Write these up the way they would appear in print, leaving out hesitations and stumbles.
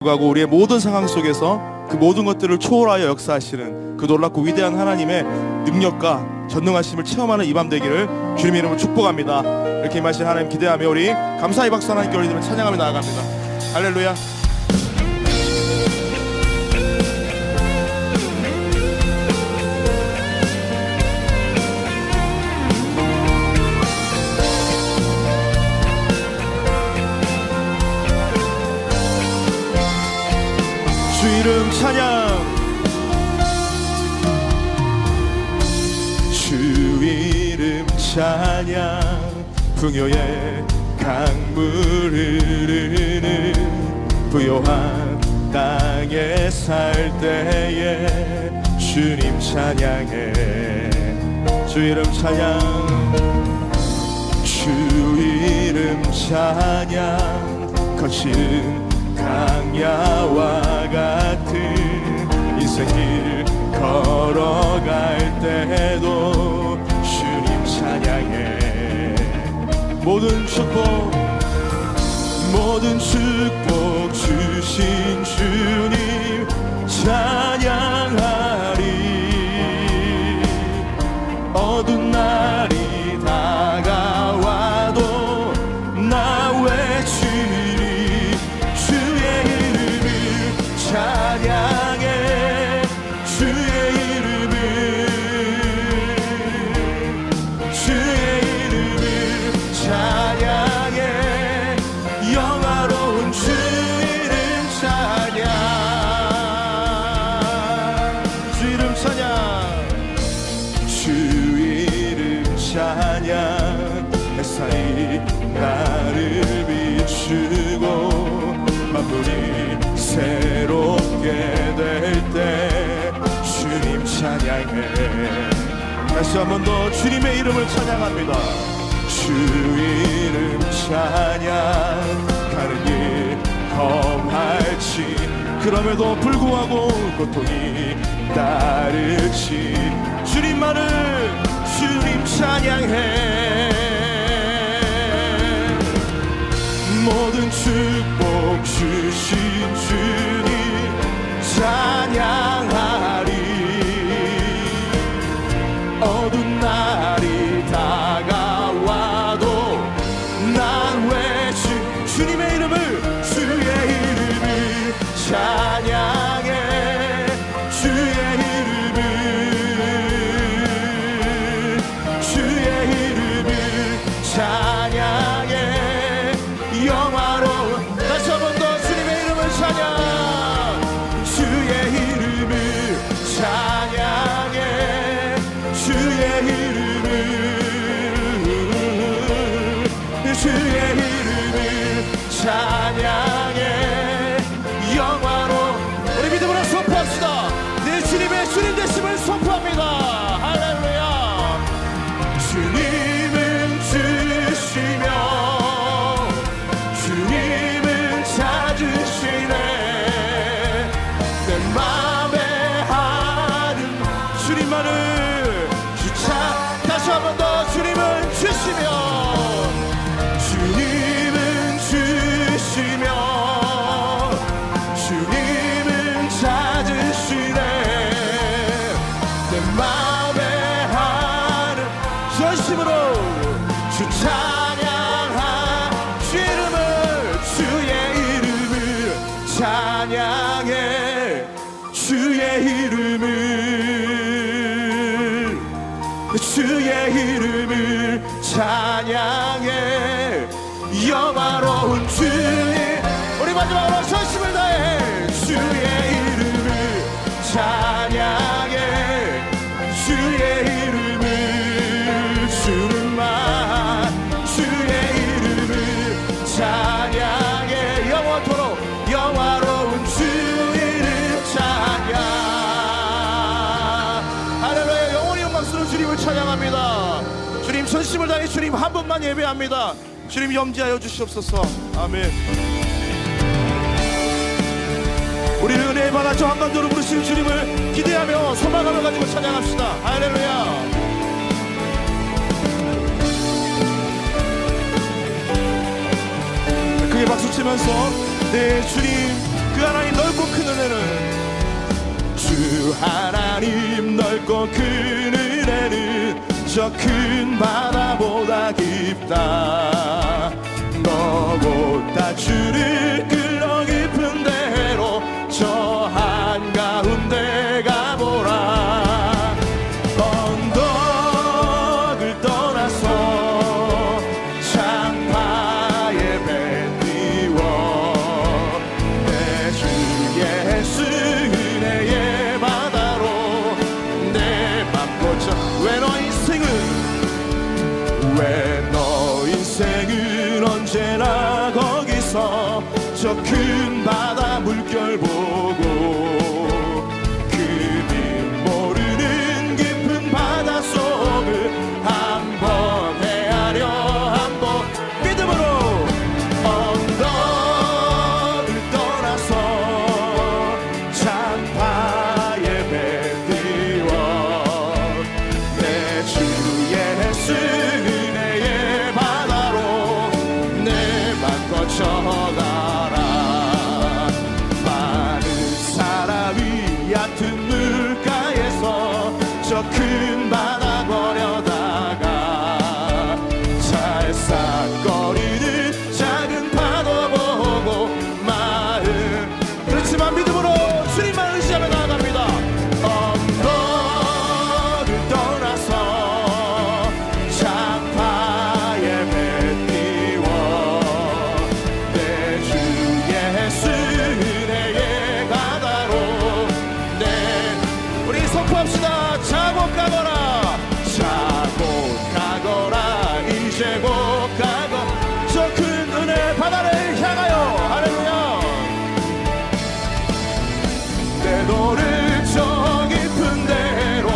불구하고 우리의 모든 상황 속에서 그 모든 것들을 초월하여 역사하시는 그 놀랍고 위대한 하나님의 능력과 전능하심을 체험하는 이 밤 되기를 주님의 이름으로 축복합니다. 이렇게 임하신 하나님 기대하며 우리 감사의 박수 하나님께 올리며 찬양하며 나아갑니다. 할렐루야. 주 이름 찬양. 주 이름 찬양. 풍요의 강물 흐르는 부요한 땅에 살 때에 주님 찬양해. 주 이름 찬양. 주 이름 찬양. 거친 강야와 같은 인생길 걸어갈 때도 주님 찬양해. 모든 축복 주신 주님 찬양하리. 어두운 날이 다가와도 나 외치리. 주의 이름을 찬양해. 주의 이름을 찬양해. 영화로운 주 이름 찬양. 주 이름 찬양. 주 이름 찬양. 햇살이 나를 비추고 만물이 새롭게 될 때 주님 찬양해. 다시 한 번 더 주님의 이름을 찬양합니다. 주 이름 찬양. 가는 길 험할지 그럼에도 불구하고 고통이 따르지 주님만을 주님 찬양해. 모든 축복 주신 주님 찬양하리. 어두운 날이 다가와도 난 외치 주님의 이름을 주의 이름을 찬양해. 주의 이름을 찬양해. 영화로운 다시 한 번 더 주님의 이름을 찬양. 주의 이름을 찬양해. 주의 이름을 찬양해. 영화로 우리 믿음으로 선포합시다. 내 주님의 주님 되심을 선포합니다. 할렐루야. 주님은 주시며 주님은 찾으시네. 내 맘에 하는 주님만을 주차. 다시 한 번 더 주님은 주시며 주님은 주시며 주님은 찾으시네. 내 맘에 하는 전심으로 주 찬양하. 주의 이름을 찬양해. 주의 이름을 찬양해. 영화로운 주의 우리 마지막으로 전심을 다해. 주의 이름을 찬양해. 주의 이름을 주는만 주의 이름을 찬양해. 영원토록 영화로운 주 이름 찬양. 할렐루야. 영원히 영광스러운 주님을 찬양합니다. 주님 전심을 다해 주님 한 분만 예배합니다. 주님 염지하여 주시옵소서. 아멘. 우리를 은혜에 받아 저 한반도로 부르시는 주님을 기대하며 소망감을 가지고 찬양합시다. 할렐루야. 크게 박수치면서 내 주님 그 하나님 하나님 넓고 큰 은혜는 저 큰 바다보다 깊다. 너보다 주를 끌어 깊은 데로 저 한가운데 가보라. 언덕을 떠나서 창파의 배 띄워 내 주 예수 은혜의 바다로 내 맘 꽂혀. 왜 너 인생은 언제나 거기서 저 큰 바다 물결 보고 그림 모르는 깊은 바다 속을 한번 헤아려 한번 믿음으로. 언덕을 떠나서 창파의 배 띄워 내 주 예수 거쳐가라. 많은 사람이 얕은 물가에서 저 큰 바다 거려다가 찰싹거리는 작은 파도 보고 마음 그렇지만 믿음으로 주님만 의지하며 나아갑니다. 언덕을 떠나서 창파의 배 띄워 은혜의 바다로 내 우리 선포합시다. 자고 가거라. 자고 가거라. 이제 곧 가거 저 큰 은혜 바다를 향하여. 할렐루야. 내 너를 저 깊은 데로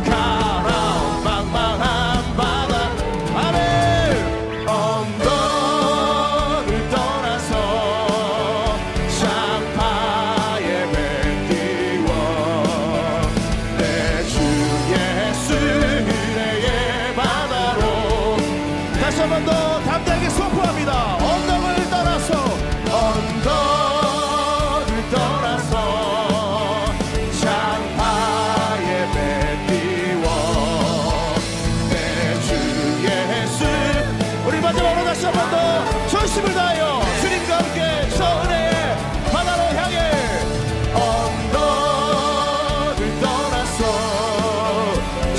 가라. 망망한 바다. 아멘. 언덕을 떠나서 창파의 배 띄워 내 주 예수 은혜의 바다로. 다시 한 번 더 담대하게 선포합니다. 언덕을 떠나서 창파의 배 띄워 내 주 예수. 우리 마지막으로 다시 한 번 더 전심을 다하여 주님과 함께 저 은혜의 바다로 향해. 언덕을 떠나서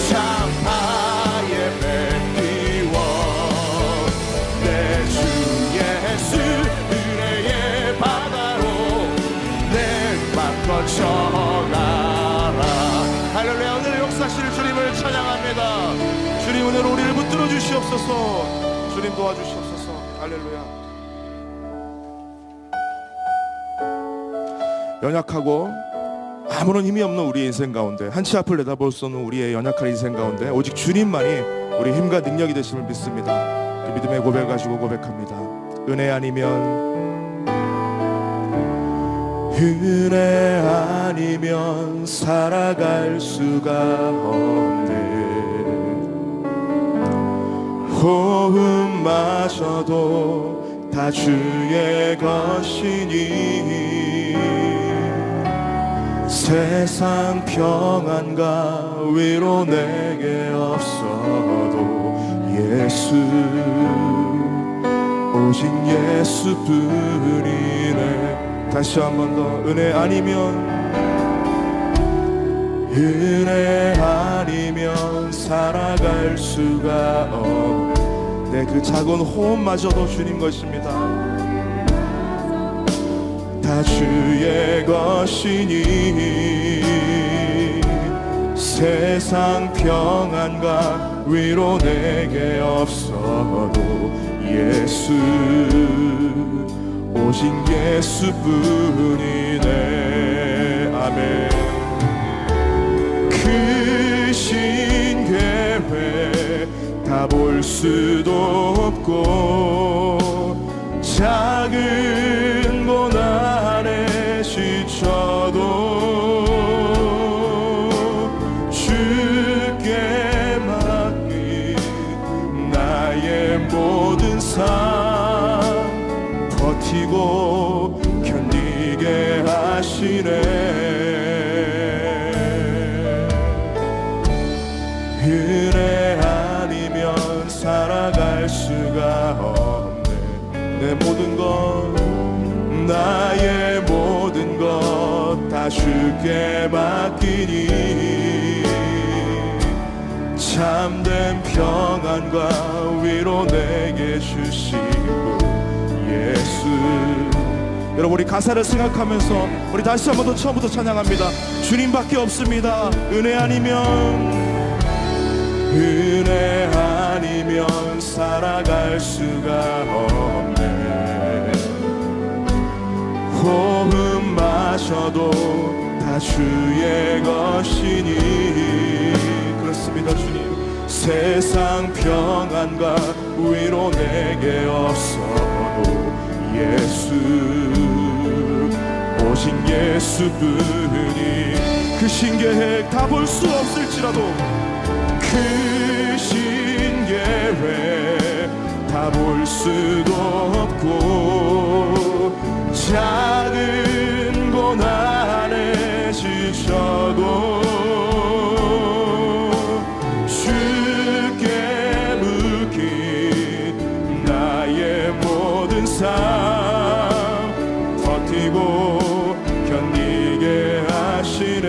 창파의 배 띄워 내 주 예수 은혜의 바다로 내 맘 거쳐가라. 할렐루야. 오늘 역사하실 주님을 찬양합니다. 주님 오늘 우리를 붙들어 주시옵소서. 주님 도와주시옵소서. 할렐루야. 연약하고 아무런 힘이 없는 우리의 인생 가운데, 한치 앞을 내다볼 수 없는 우리의 연약한 인생 가운데 오직 주님만이 우리 힘과 능력이 되심을 믿습니다. 그 믿음의 고백을 가지고 고백합니다. 은혜 아니면 살아갈 수가 없네. 호흡마저도 다 주의 것이니 세상 평안과 위로 내게 없어도 예수, 오직 예수뿐이네. 다시 한 번 더. 은혜 아니면 살아갈 수가 없네. 그 작은 호흡마저도 주님 것입니다. 다 주의 것이니 세상 평안과 위로 내게 없어도 예수, 오직 예수뿐이네. 아멘. 크신 계획 다 볼 수도 없고 작은 고난에 지쳐도 주께 맡긴 나의 모든 삶 버티고 견디게 하시네. 내 모든 것 나의 모든 것 다 주께 맡기니 참된 평안과 위로 내게 주시고 예수. 여러분 우리 가사를 생각하면서 우리 다시 한 번 더 처음부터 찬양합니다. 주님밖에 없습니다. 은혜 아니면 살아갈 수가 없네. 호흡 마셔도 다 주의 것이니 그렇습니다. 주님 세상 평안과 위로 내게 없어도 예수 오직 예수뿐이 그 신계획 다 볼 수 없을지라도 그 신계획 다 볼 수도 없고 작은 고난에 지쳐도 주께 묶인 나의 모든 삶 버티고 견디게 하시네.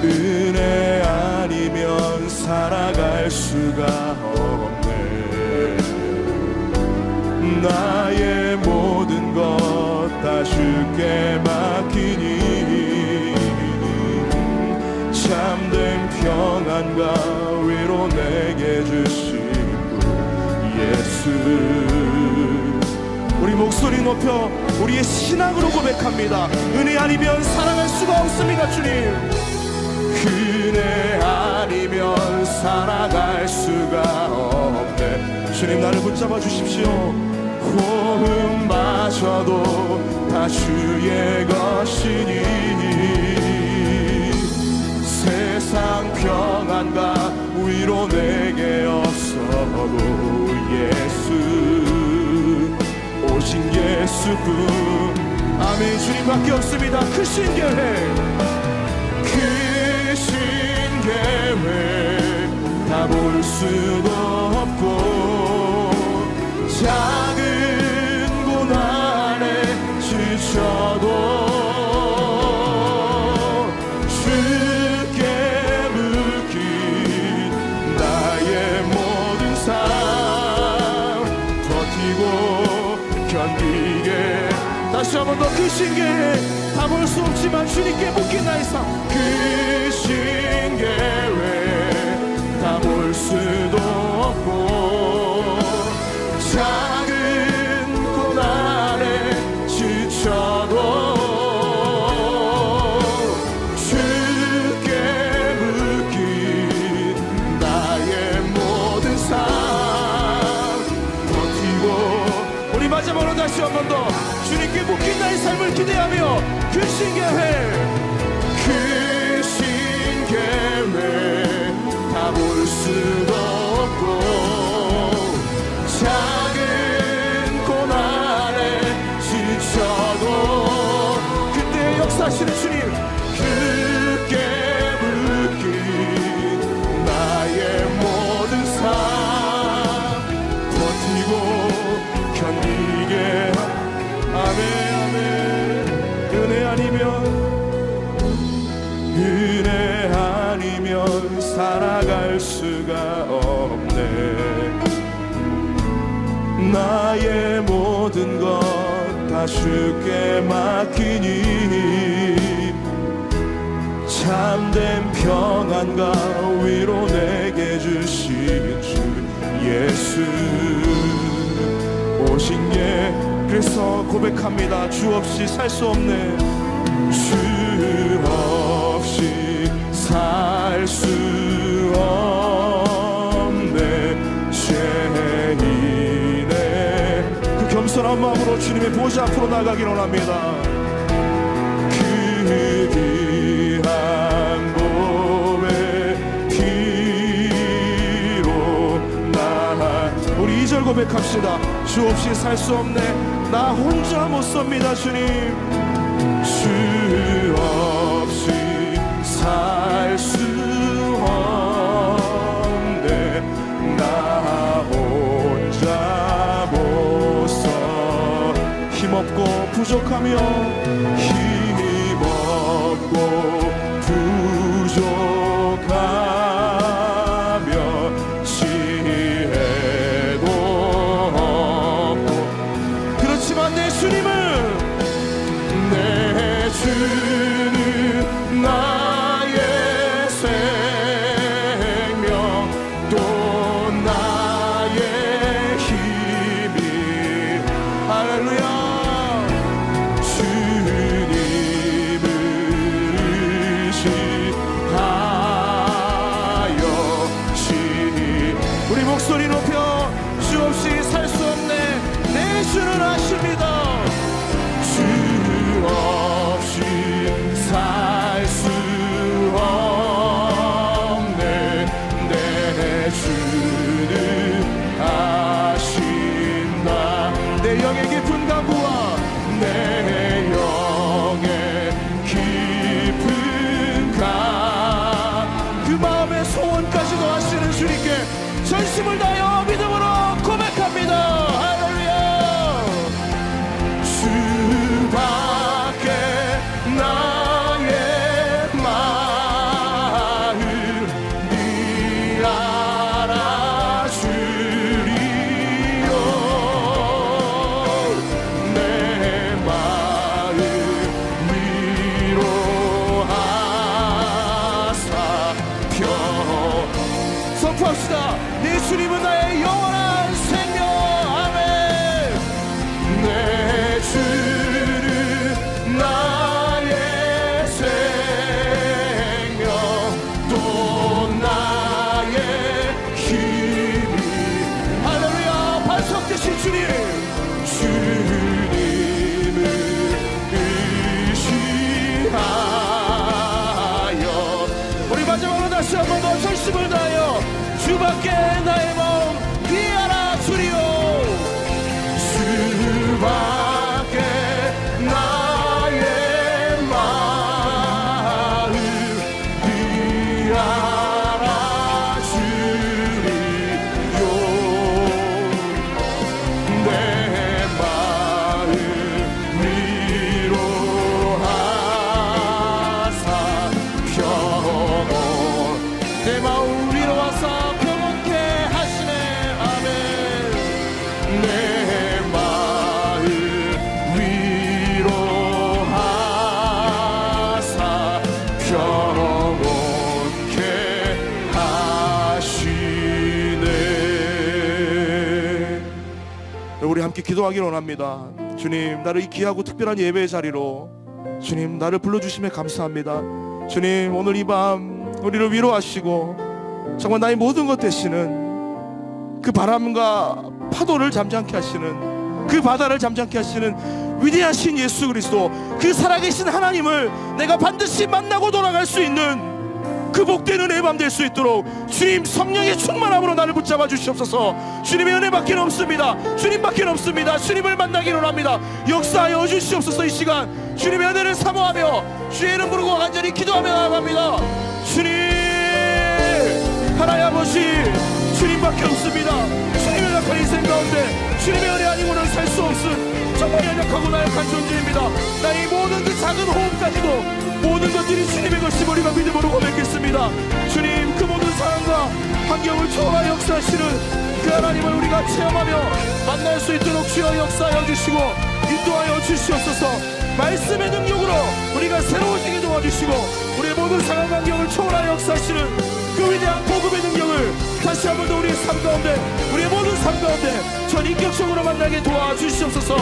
은혜 아니면 살아갈 수가 없네. 나의 모든 것 다 주께 맡기니 참된 평안과 위로 내게 주시고 예수. 우리 목소리 높여 우리의 신앙으로 고백합니다. 은혜 아니면 살아갈 수가 없습니다. 주님 은혜 아니면 살아갈 수가 없네. 주님 나를 붙잡아 주십시오. 호흡 마셔도 다 주의 것이니 세상 평안과 위로 내게 없어도 예수 오직 예수뿐. 아멘. 주님밖에 없습니다. 그 신계획 다 볼 수도 없고 작은 고난에 지쳐도 주께 묶인 나의 모든 삶 버티고 견디게. 다시 한 번 더 그 신계획 다 볼 수 없지만 주님께 묶인 나의 삶 그 신계획 다 볼 수도 없고 작은 고난에 지쳐도 주께 묶인 나의 모든 삶 버티고. 우리 마지막으로 다시 한 번 더 주님께 묶인 나의 삶을 기대하며 그 신계획 다 볼 수도 없고 작은 고난에 지쳐도 그때 역사하시는 주님 그게 묶인 나의 모든 삶 버티고 견디게. 아멘 아멘. 은혜 아니면 살아갈 수가 없네. 나의 모든 것 다 주께 맡기니 참된 평안과 위로 내게 주신 주 예수 오신 게. 그래서 고백합니다. 주 없이 살 수 없네. 주 없이 살 수 없네. 죄인의 그 겸손한 마음으로 주님의 보좌 앞으로 나가기를 원합니다. 그 귀한 몸의 피로 나. 우리 2절 고백합시다. 주 없이 살 수 없네. 나 혼자 못 섭니다. 주님 주 없이 살 수 없네. 나 힘없고 부족하며 힘없고 부족하며 지혜도 없고 그렇지만 내 주님은 내 주는 나의 생명 또 나의 힘이 할렐루야 주님을 의식하여 우리 목소리 높여 주 없이 살 수 없네 내 주는 아십니다 주 없이 살 수 없네 내 주는 아신다 내 영의 깊은 강구와 내 영의 깊은 그 마음의 소원까지도 하시는 주님께 전심을 다하여 믿음으로 고백합니다 할렐루야 주밖에 나의 마음 네 알아주리요 내 마음 위로하사 선포합시다 내 주님은 나의 영원한 생명 아멘 내 주는 나의 생명 또 나의 힘이 할렐루야 반석 되신 주님 주님을 의식하여 우리 마지막으로 다시 한 번 더 전심을 다하여 주밖에 나의 마음 네 알아주리요 주밖에 나의 마음 네 알아주리요 내 마음 위로하사 평온 내 마음 위로하사 평온케 하시네 아멘 내 마음 위로하사 평온케 하시네 우리 함께 기도하기를 원합니다 주님 나를 이 귀하고 특별한 예배의 자리로 주님 나를 불러주심에 감사합니다 주님 오늘 이 밤 우리를 위로하시고 정말 나의 모든 것 되시는 그 바람과 파도를 잠잠케 하시는 그 바다를 잠잠케 하시는 위대하신 예수 그리스도 그 살아계신 하나님을 내가 반드시 만나고 돌아갈 수 있는 그 복된 은혜의 밤 될 수 있도록 주님 성령의 충만함으로 나를 붙잡아 주시옵소서 주님의 은혜밖에 없습니다 주님밖에 없습니다 주님을 만나기로 합니다 역사하여 주시옵소서 이 시간 주님의 은혜를 사모하며 주의 이름 부르고 간절히 기도하며 나아갑니다 주님 하나님 아버지 주님밖에 없습니다 주님의 약한 인생 가운데 주님의 은혜 아니고는 살 수 없음 정말 연약하고 나약한 존재입니다 나의 모든 그 작은 호흡까지도 모든 것들이 주님의 것임을 우리가 믿음으로 고백했습니다 주님 그 모든 상황과 환경을 초월하여 역사하시는 그 하나님을 우리가 체험하며 만날 수 있도록 주여 역사하여 주시고 인도하여 주시옵소서 말씀의 능력으로 우리가 새로워지게 도와주시고 우리의 모든 상황 환경을 초월하여 역사하시는 그 위대한 복음의 능력을 다시 한 번 더 우리의 삶 가운데 우리의 모든 삶 가운데 전 인격적으로 만나게 도와주시옵소서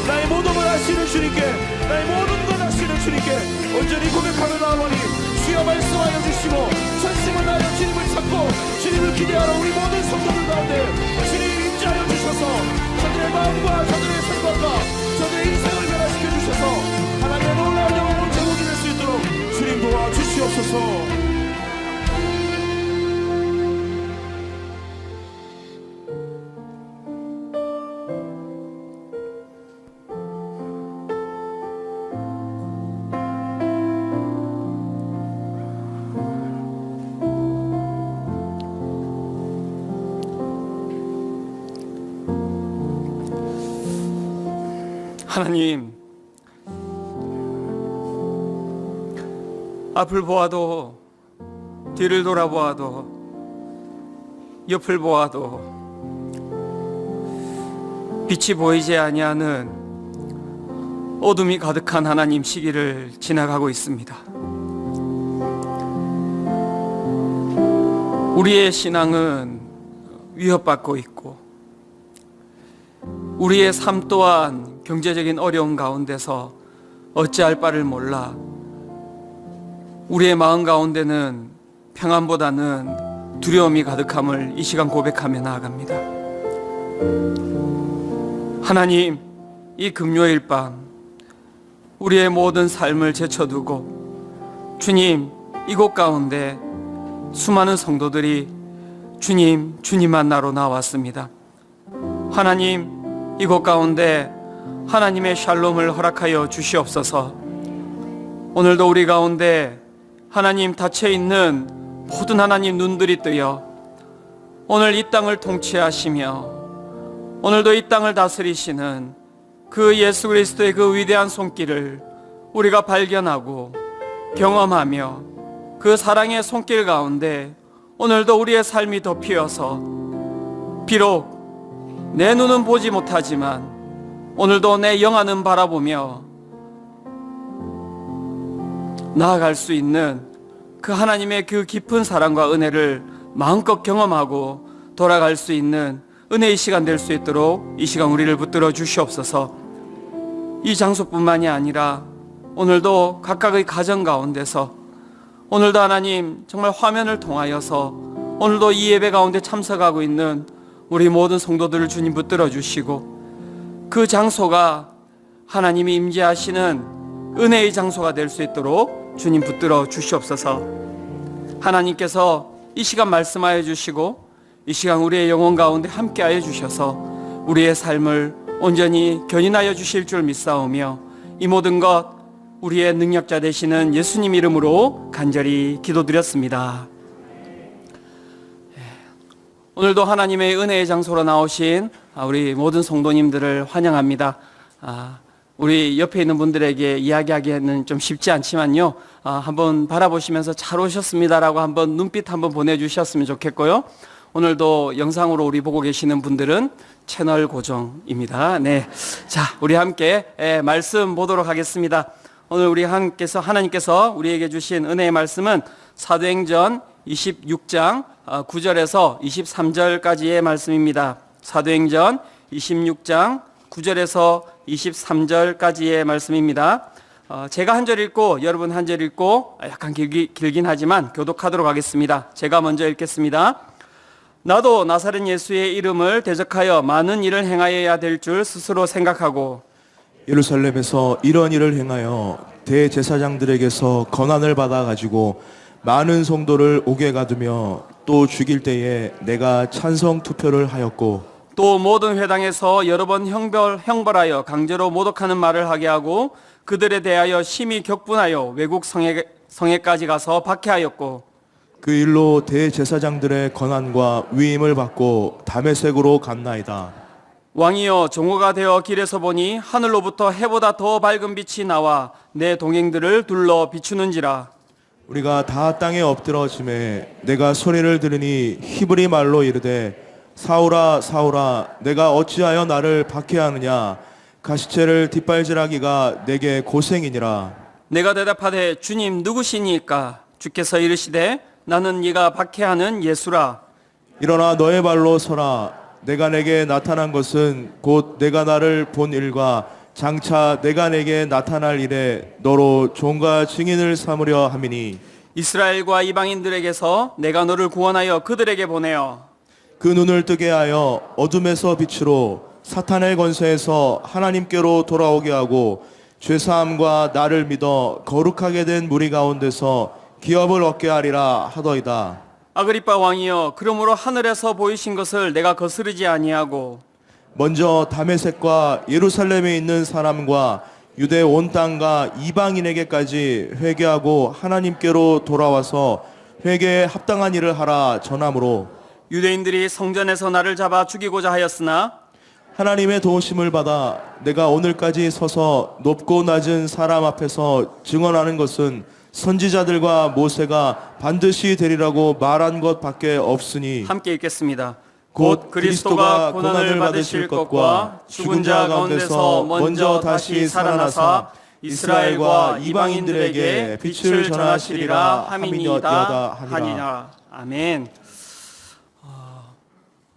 나의 모든 걸 아시는 주님께 나의 모든 걸 아시는 주님께 온전히 고백하며 나아오니 주여 말씀하여 주시고 전심을 다하여 주님을 찾고 주님을 기대하러 우리 모든 성도들 가운데 주님 임재하여 주셔서 저들의 마음과 저들의 생각과 저들의 인생을 변화시켜 주셔서 하나님의 놀라운 영광을 제공이 될 수 있도록 주님 도와주시옵소서 하나님, 앞을 보아도 뒤를 돌아보아도 옆을 보아도 빛이 보이지 아니하는 어둠이 가득한 하나님 시기를 지나가고 있습니다. 우리의 신앙은 위협받고 있고 우리의 삶 또한 경제적인 어려움 가운데서 어찌할 바를 몰라 우리의 마음 가운데는 평안보다는 두려움이 가득함을 이 시간 고백하며 나아갑니다. 하나님, 이 금요일 밤 우리의 모든 삶을 제쳐두고 주님, 이곳 가운데 수많은 성도들이 주님, 주님 만나러 나왔습니다. 하나님, 이곳 가운데 하나님의 샬롬을 허락하여 주시옵소서. 오늘도 우리 가운데 하나님 닫혀있는 모든 하나님 눈들이 뜨여 오늘 이 땅을 통치하시며 오늘도 이 땅을 다스리시는 그 예수 그리스도의 그 위대한 손길을 우리가 발견하고 경험하며 그 사랑의 손길 가운데 오늘도 우리의 삶이 덮이어서 비록 내 눈은 보지 못하지만 오늘도 내 영안은 바라보며 나아갈 수 있는 그 하나님의 그 깊은 사랑과 은혜를 마음껏 경험하고 돌아갈 수 있는 은혜의 시간 될 수 있도록 이 시간 우리를 붙들어 주시옵소서. 이 장소뿐만이 아니라 오늘도 각각의 가정 가운데서 오늘도 하나님 정말 화면을 통하여서 오늘도 이 예배 가운데 참석하고 있는 우리 모든 성도들을 주님 붙들어 주시고 그 장소가 하나님이 임재하시는 은혜의 장소가 될 수 있도록 주님 붙들어 주시옵소서. 하나님께서 이 시간 말씀하여 주시고 이 시간 우리의 영혼 가운데 함께하여 주셔서 우리의 삶을 온전히 견인하여 주실 줄 믿사오며 이 모든 것 우리의 능력자 되시는 예수님 이름으로 간절히 기도드렸습니다. 오늘도 하나님의 은혜의 장소로 나오신 우리 모든 성도님들을 환영합니다. 우리 옆에 있는 분들에게 이야기하기에는 좀 쉽지 않지만요, 한번 바라보시면서 잘 오셨습니다라고 한번 눈빛 한번 보내주셨으면 좋겠고요. 오늘도 영상으로 우리 보고 계시는 분들은 채널 고정입니다. 네, 자, 우리 함께 말씀 보도록 하겠습니다. 오늘 우리 하나님께서 우리에게 주신 은혜의 말씀은 사도행전 26장 9절에서 23절까지의 말씀입니다. 사도행전 26장 9절에서 23절까지의 말씀입니다. 제가 한 절 읽고 여러분 한 절 읽고 약간 길긴 하지만 교독하도록 하겠습니다. 제가 먼저 읽겠습니다. 나도 나사렛 예수의 이름을 대적하여 많은 일을 행하여야 될 줄 스스로 생각하고 예루살렘에서 이런 일을 행하여 대제사장들에게서 권한을 받아 가지고 많은 성도를 옥에 가두며 또 죽일 때에 내가 찬성 투표를 하였고 또 모든 회당에서 여러 번 형벌하여 강제로 모독하는 말을 하게 하고 그들에 대하여 심히 격분하여 외국 성에까지 가서 박해하였고 그 일로 대제사장들의 권한과 위임을 받고 다메섹으로 갔나이다. 왕이여, 종호가 되어 길에서 보니 하늘로부터 해보다 더 밝은 빛이 나와 내 동행들을 둘러 비추는지라. 우리가 다 땅에 엎드러짐에 내가 소리를 들으니 히브리 말로 이르되 사울아 사울아 내가 어찌하여 나를 박해하느냐 가시체를 뒷발질하기가 내게 고생이니라. 내가 대답하되 주님 누구시니까? 주께서 이르시되 나는 네가 박해하는 예수라. 일어나 너의 발로 서라. 내가 내게 나타난 것은 곧 내가 나를 본 일과 장차 내가 내게 나타날 일에 너로 종과 증인을 삼으려 함이니 이스라엘과 이방인들에게서 내가 너를 구원하여 그들에게 보내어 그 눈을 뜨게 하여 어둠에서 빛으로 사탄의 권세에서 하나님께로 돌아오게 하고 죄사함과 나를 믿어 거룩하게 된 무리 가운데서 기업을 얻게 하리라 하더이다. 아그리빠 왕이여, 그러므로 하늘에서 보이신 것을 내가 거스르지 아니하고 먼저 다메섹과 예루살렘에 있는 사람과 유대 온 땅과 이방인에게까지 회개하고 하나님께로 돌아와서 회개에 합당한 일을 하라 전함으로 유대인들이 성전에서 나를 잡아 죽이고자 하였으나 하나님의 도우심을 받아 내가 오늘까지 서서 높고 낮은 사람 앞에서 증언하는 것은 선지자들과 모세가 반드시 되리라고 말한 것밖에 없으니 함께 읽겠습니다. 곧 그리스도가 고난을 받으실 것과 죽은 자 가운데서 먼저 다시 살아나사 이스라엘과 이방인들에게 빛을 전하시리라 함이니이다 하니라. 아멘.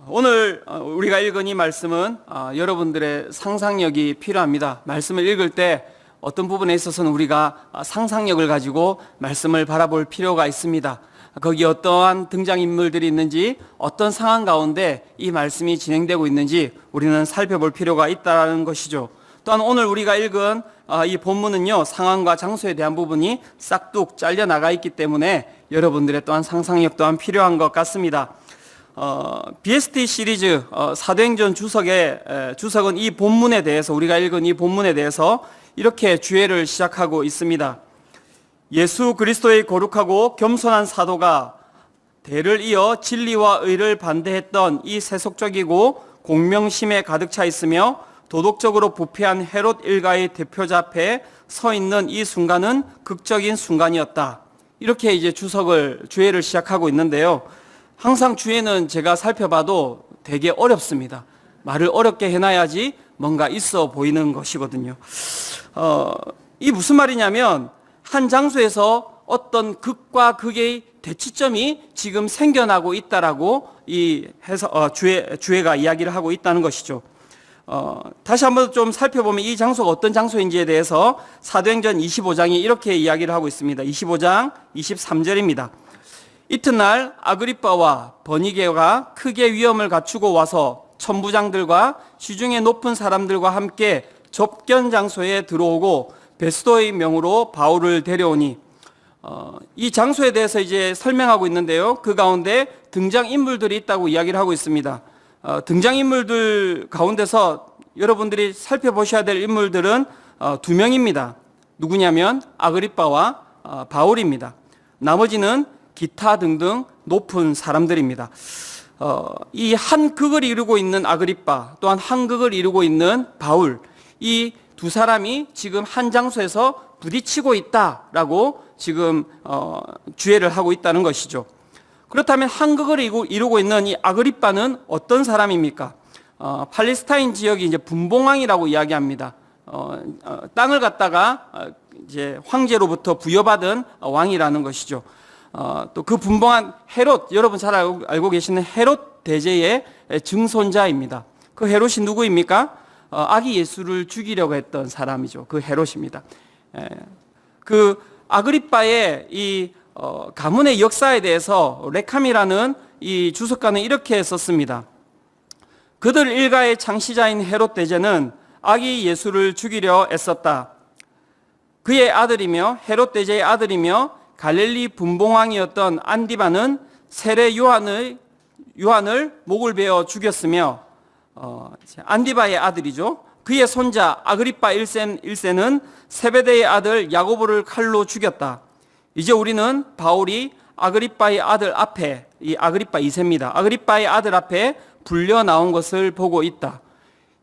오늘 우리가 읽은 이 말씀은 여러분들의 상상력이 필요합니다. 말씀을 읽을 때 어떤 부분에 있어서는 우리가 상상력을 가지고 말씀을 바라볼 필요가 있습니다. 거기 어떠한 등장인물들이 있는지, 어떤 상황 가운데 이 말씀이 진행되고 있는지 우리는 살펴볼 필요가 있다는 것이죠. 또한 오늘 우리가 읽은 이 본문은요, 상황과 장소에 대한 부분이 싹둑 잘려 나가 있기 때문에 여러분들의 또한 상상력 또한 필요한 것 같습니다. BST 시리즈 사도행전 주석은 이 본문에 대해서, 우리가 읽은 이 본문에 대해서 이렇게 주예를 시작하고 있습니다. 예수 그리스도의 거룩하고 겸손한 사도가 대를 이어 진리와 의를 반대했던 이 세속적이고 공명심에 가득 차 있으며 도덕적으로 부패한 헤롯 일가의 대표자 앞에 서 있는 이 순간은 극적인 순간이었다. 이렇게 이제 주예를 시작하고 있는데요. 항상 주예는 제가 살펴봐도 되게 어렵습니다. 말을 어렵게 해놔야지 뭔가 있어 보이는 것이거든요. 이 무슨 말이냐면 한 장소에서 어떤 극과 극의 대치점이 지금 생겨나고 있다라고 주예가 이야기를 하고 있다는 것이죠. 다시 한번 좀 살펴보면 이 장소가 어떤 장소인지에 대해서 사도행전 25장이 이렇게 이야기를 하고 있습니다. 25장 23절입니다. 이튿날 아그리빠와 버니게가 크게 위험을 갖추고 와서 천부장들과 시중에 높은 사람들과 함께 접견 장소에 들어오고 베스도의 명으로 바울을 데려오니, 이 장소에 대해서 이제 설명하고 있는데요. 그 가운데 등장인물들이 있다고 이야기를 하고 있습니다. 등장인물들 가운데서 여러분들이 살펴보셔야 될 인물들은 두 명입니다. 누구냐면 아그리빠와 바울입니다. 나머지는 기타 등등 높은 사람들입니다. 이 한 극을 이루고 있는 아그리빠, 또한 한 극을 이루고 있는 바울, 이 두 사람이 지금 한 장소에서 부딪히고 있다라고 지금 주예를 하고 있다는 것이죠. 그렇다면 한 극을 이루고 있는 이 아그리빠는 어떤 사람입니까? 팔레스타인 지역이 이제 분봉왕이라고 이야기합니다. 땅을 갖다가 이제 황제로부터 부여받은 왕이라는 것이죠. 또 그 분봉한 헤롯, 여러분 잘 알고 계시는 헤롯 대제의 증손자입니다. 그 헤롯이 누구입니까? 아기 예수를 죽이려고 했던 사람이죠. 그 헤롯입니다. 그 아그리빠의 이 가문의 역사에 대해서 레캄이라는 이 주석가는 이렇게 썼습니다. 그들 일가의 창시자인 헤롯 대제는 아기 예수를 죽이려 애썼다. 그의 아들이며 헤롯 대제의 아들이며 갈릴리 분봉왕이었던 안디바는 세례 요한을 목을 베어 죽였으며, 안디바의 아들이죠. 그의 손자 아그리빠 1세는 세베대의 아들 야고보를 칼로 죽였다. 이제 우리는 바울이 아그리빠의 아들 앞에, 이 아그리빠 2세입니다. 아그리빠의 아들 앞에 불려 나온 것을 보고 있다.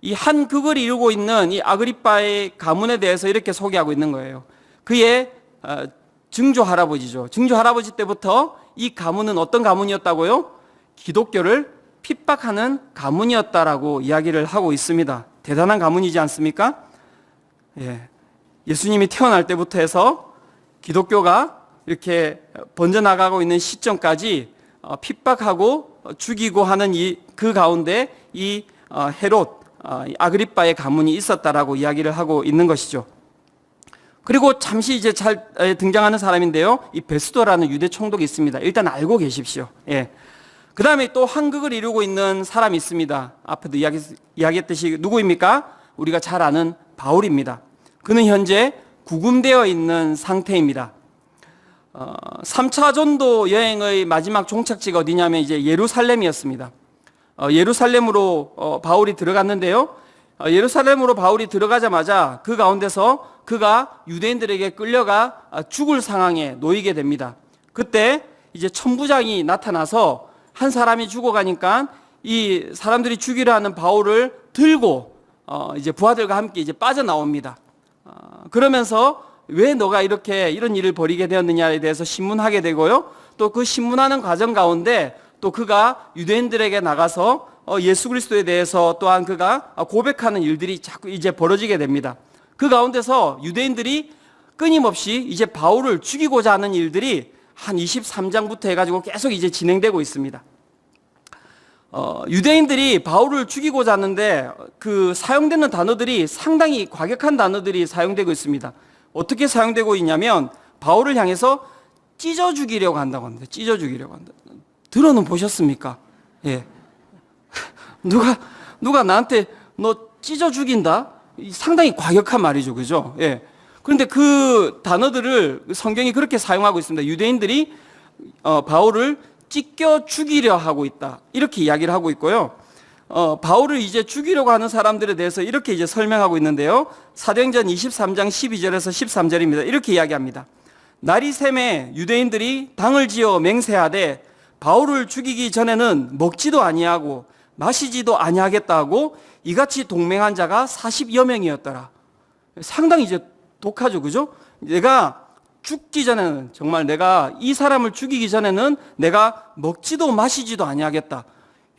이 한 극을 이루고 있는 이 아그리빠의 가문에 대해서 이렇게 소개하고 있는 거예요. 그의 증조 할아버지죠. 증조 할아버지 때부터 이 가문은 어떤 가문이었다고요? 기독교를 핍박하는 가문이었다라고 이야기를 하고 있습니다. 대단한 가문이지 않습니까? 예수님이 태어날 때부터 해서 기독교가 이렇게 번져나가고 있는 시점까지 핍박하고 죽이고 하는 그 가운데 이 헤롯, 아그리빠의 가문이 있었다라고 이야기를 하고 있는 것이죠. 그리고 잠시 이제 잘 등장하는 사람인데요. 이 베스도라는 유대 총독이 있습니다. 일단 알고 계십시오. 그 다음에 또 한극을 이루고 있는 사람이 있습니다. 앞에도 이야기했듯이 누구입니까? 우리가 잘 아는 바울입니다. 그는 현재 구금되어 있는 상태입니다. 3차 전도 여행의 마지막 종착지가 어디냐면 이제 예루살렘이었습니다. 예루살렘으로 바울이 들어갔는데요. 예루살렘으로 바울이 들어가자마자 그 가운데서 그가 유대인들에게 끌려가 죽을 상황에 놓이게 됩니다. 그때 이제 천부장이 나타나서 한 사람이 죽어가니까 이 사람들이 죽이려 하는 바울을 들고 이제 부하들과 함께 이제 빠져나옵니다. 그러면서 왜 너가 이렇게 이런 일을 벌이게 되었느냐에 대해서 신문하게 되고요. 또 그 신문하는 과정 가운데 또 그가 유대인들에게 나가서 예수 그리스도에 대해서 또한 그가 고백하는 일들이 자꾸 이제 벌어지게 됩니다. 그 가운데서 유대인들이 끊임없이 이제 바울을 죽이고자 하는 일들이 한 23장부터 해가지고 계속 이제 진행되고 있습니다. 유대인들이 바울을 죽이고자 하는데 그 사용되는 단어들이 상당히 과격한 단어들이 사용되고 있습니다. 어떻게 사용되고 있냐면 바울을 향해서 찢어 죽이려고 한다고 합니다. 찢어 죽이려고 한다. 들어는 보셨습니까? 예. 누가 나한테 너 찢어 죽인다? 상당히 과격한 말이죠. 그죠? 예. 그런데 그 단어들을 성경이 그렇게 사용하고 있습니다. 유대인들이 바울을 찢겨 죽이려 하고 있다. 이렇게 이야기를 하고 있고요. 바울을 이제 죽이려고 하는 사람들에 대해서 이렇게 이제 설명하고 있는데요. 사도행전 23장 12절에서 13절입니다. 이렇게 이야기합니다. 날이 샘에 유대인들이 당을 지어 맹세하되 바울을 죽이기 전에는 먹지도 아니하고 마시지도 아니하겠다 하고 이같이 동맹한 자가 40여 명이었더라. 상당히 이제 독하죠. 그죠? 내가 죽기 전에는 정말 내가 이 사람을 죽이기 전에는 내가 먹지도 마시지도 아니하겠다.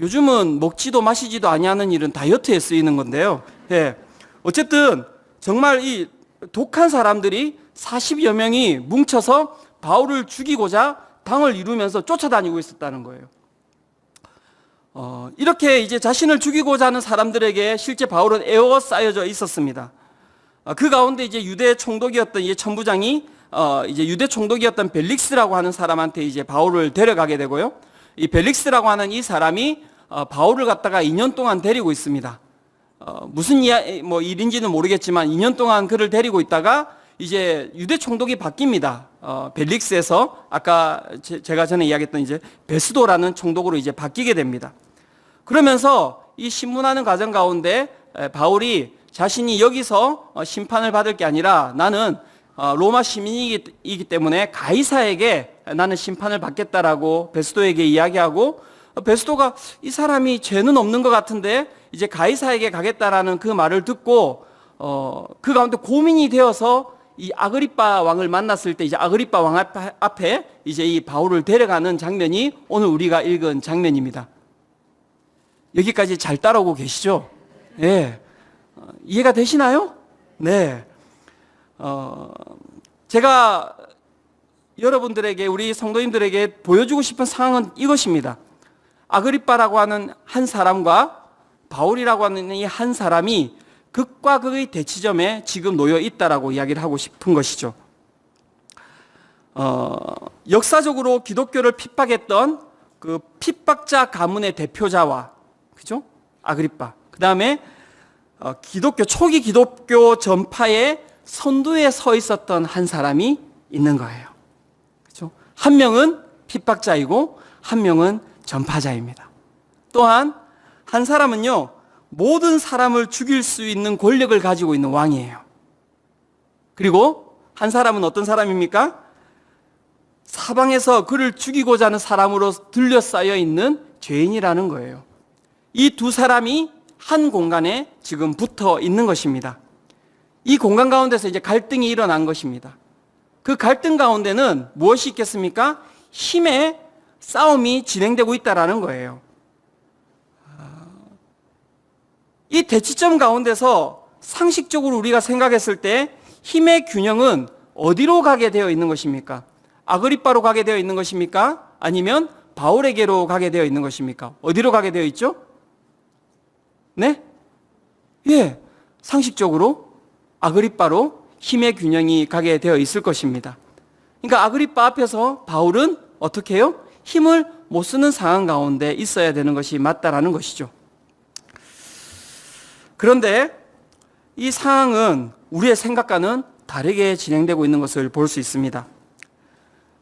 요즘은 먹지도 마시지도 아니하는 일은 다이어트에 쓰이는 건데요. 예. 어쨌든 정말 이 독한 사람들이 40여 명이 뭉쳐서 바울을 죽이고자 당을 이루면서 쫓아다니고 있었다는 거예요. 이렇게 이제 자신을 죽이고자 하는 사람들에게 실제 바울은 에워싸여져 있었습니다. 그 가운데 이제 유대 총독이었던 이 천부장이 이제 유대 총독이었던 벨릭스라고 하는 사람한테 이제 바울을 데려가게 되고요. 이 벨릭스라고 하는 이 사람이 바울을 갖다가 2년 동안 데리고 있습니다. 무슨 일인지는 모르겠지만 2년 동안 그를 데리고 있다가 이제 유대 총독이 바뀝니다. 벨릭스에서 아까 제가 전에 이야기했던 이제 베스도라는 총독으로 이제 바뀌게 됩니다. 그러면서 이 신문하는 과정 가운데 바울이 자신이 여기서 심판을 받을 게 아니라 나는 로마 시민이기 때문에 가이사에게 나는 심판을 받겠다라고 베스도에게 이야기하고, 베스도가 이 사람이 죄는 없는 것 같은데 이제 가이사에게 가겠다라는 그 말을 듣고 그 가운데 고민이 되어서 이 아그리빠 왕을 만났을 때 이제 아그리빠 왕 앞에 이제 이 바울을 데려가는 장면이 오늘 우리가 읽은 장면입니다. 여기까지 잘 따라오고 계시죠? 예. 이해가 되시나요? 네. 제가 여러분들에게, 우리 성도님들에게 보여주고 싶은 상황은 이것입니다. 아그리빠라고 하는 한 사람과 바울이라고 하는 이 한 사람이 극과 극의 대치점에 지금 놓여 있다라고 이야기를 하고 싶은 것이죠. 역사적으로 기독교를 핍박했던 그 핍박자 가문의 대표자와, 그죠? 아그리빠. 그 다음에 초기 기독교 전파의 선두에 서 있었던 한 사람이 있는 거예요. 그죠? 한 명은 핍박자이고 한 명은 전파자입니다. 또한 한 사람은요, 모든 사람을 죽일 수 있는 권력을 가지고 있는 왕이에요. 그리고 한 사람은 어떤 사람입니까? 사방에서 그를 죽이고자 하는 사람으로 둘러싸여 있는 죄인이라는 거예요. 이 두 사람이 한 공간에 지금 붙어 있는 것입니다. 이 공간 가운데서 이제 갈등이 일어난 것입니다. 그 갈등 가운데는 무엇이 있겠습니까? 힘의 싸움이 진행되고 있다라는 거예요. 이 대치점 가운데서 상식적으로 우리가 생각했을 때 힘의 균형은 어디로 가게 되어 있는 것입니까? 아그리빠로 가게 되어 있는 것입니까? 아니면 바울에게로 가게 되어 있는 것입니까? 어디로 가게 되어 있죠? 네? 예, 상식적으로 아그리빠로 힘의 균형이 가게 되어 있을 것입니다. 그러니까 아그리빠 앞에서 바울은 어떻게 해요? 힘을 못 쓰는 상황 가운데 있어야 되는 것이 맞다라는 것이죠. 그런데 이 상황은 우리의 생각과는 다르게 진행되고 있는 것을 볼 수 있습니다.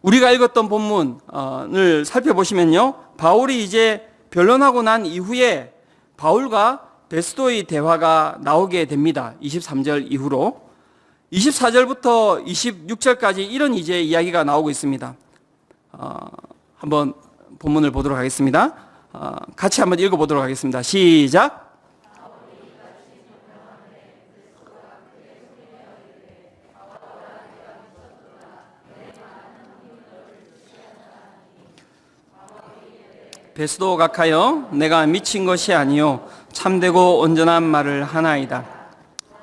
우리가 읽었던 본문을 살펴보시면요, 바울이 이제 변론하고 난 이후에 바울과 베스도의 대화가 나오게 됩니다. 23절 이후로 24절부터 26절까지 이런 이제 이야기가 나오고 있습니다. 한번 본문을 보도록 하겠습니다. 같이 한번 읽어보도록 하겠습니다. 시작. 베스도 각하여 내가 미친 것이 아니요 참되고 온전한 말을 하나이다.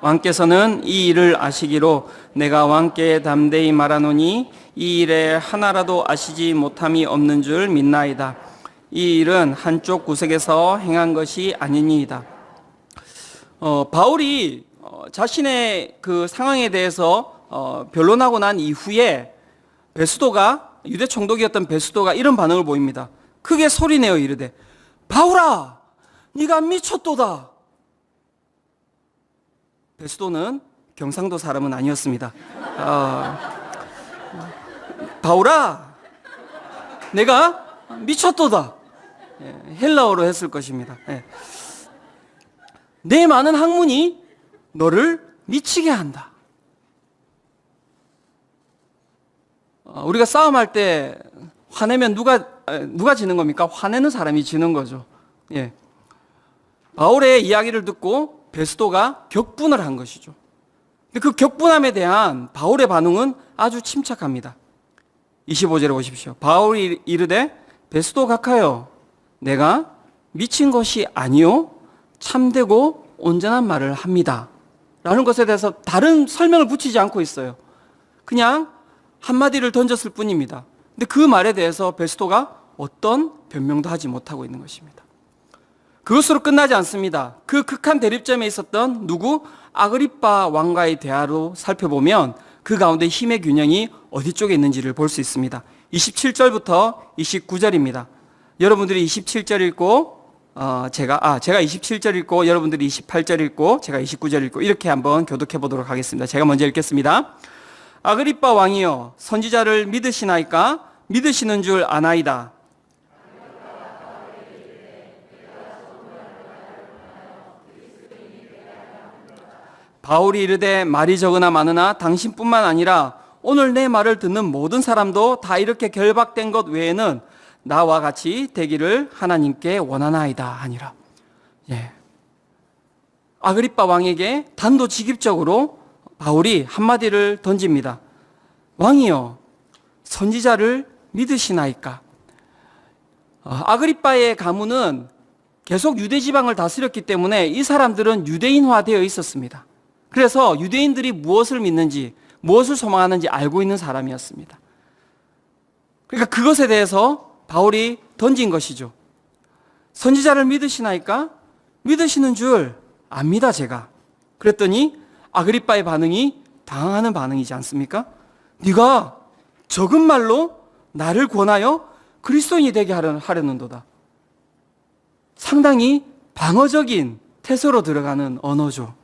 왕께서는 이 일을 아시기로 내가 왕께 담대히 말하노니 이 일에 하나라도 아시지 못함이 없는 줄 믿나이다. 이 일은 한쪽 구석에서 행한 것이 아니니이다. 바울이 자신의 그 상황에 대해서 변론하고 난 이후에 베스도가, 유대 총독이었던 베스도가 이런 반응을 보입니다. 크게 소리내어 이르되 바울아 네가 미쳤도다. 베스도는 경상도 사람은 아니었습니다. 바울아 내가 미쳤도다. 헬라어로 했을 것입니다. 내 많은 학문이 너를 미치게 한다. 우리가 싸움할 때 화내면 누가 지는 겁니까? 화내는 사람이 지는 거죠. 바울의 이야기를 듣고 베스도가 격분을 한 것이죠. 근데 그 격분함에 대한 바울의 반응은 아주 침착합니다. 25절에 보십시오. 바울이 이르되 베스도 각하여 내가 미친 것이 아니요 참되고 온전한 말을 합니다. 라는 것에 대해서 다른 설명을 붙이지 않고 있어요. 그냥 한마디를 던졌을 뿐입니다. 근데 그 말에 대해서 베스도가 어떤 변명도 하지 못하고 있는 것입니다. 그것으로 끝나지 않습니다. 그 극한 대립점에 있었던 누구? 아그리빠 왕과의 대화로 살펴보면 그 가운데 힘의 균형이 어디 쪽에 있는지를 볼 수 있습니다. 27절부터 29절입니다. 여러분들이 27절 읽고 제가 27절 읽고 여러분들이 28절 읽고 제가 29절 읽고 이렇게 한번 교독해 보도록 하겠습니다. 제가 먼저 읽겠습니다. 아그리빠 왕이여 선지자를 믿으시나이까? 믿으시는 줄 아나이다. 바울이 이르되 말이 적으나 많으나 당신뿐만 아니라 오늘 내 말을 듣는 모든 사람도 다 이렇게 결박된 것 외에는 나와 같이 되기를 하나님께 원하나이다 하니라. 아그리빠 왕에게 단도직입적으로 바울이 한마디를 던집니다. 왕이여 선지자를 믿으시나이까? 아그리빠의 가문은 계속 유대 지방을 다스렸기 때문에 이 사람들은 유대인화되어 있었습니다. 그래서 유대인들이 무엇을 믿는지 무엇을 소망하는지 알고 있는 사람이었습니다. 그러니까 그것에 대해서 바울이 던진 것이죠. 선지자를 믿으시나이까? 믿으시는 줄 압니다 제가. 그랬더니 아그리빠의 반응이 당황하는 반응이지 않습니까? 네가 적은 말로 나를 권하여 그리스도인이 되게 하려는도다. 상당히 방어적인 태세로 들어가는 언어죠.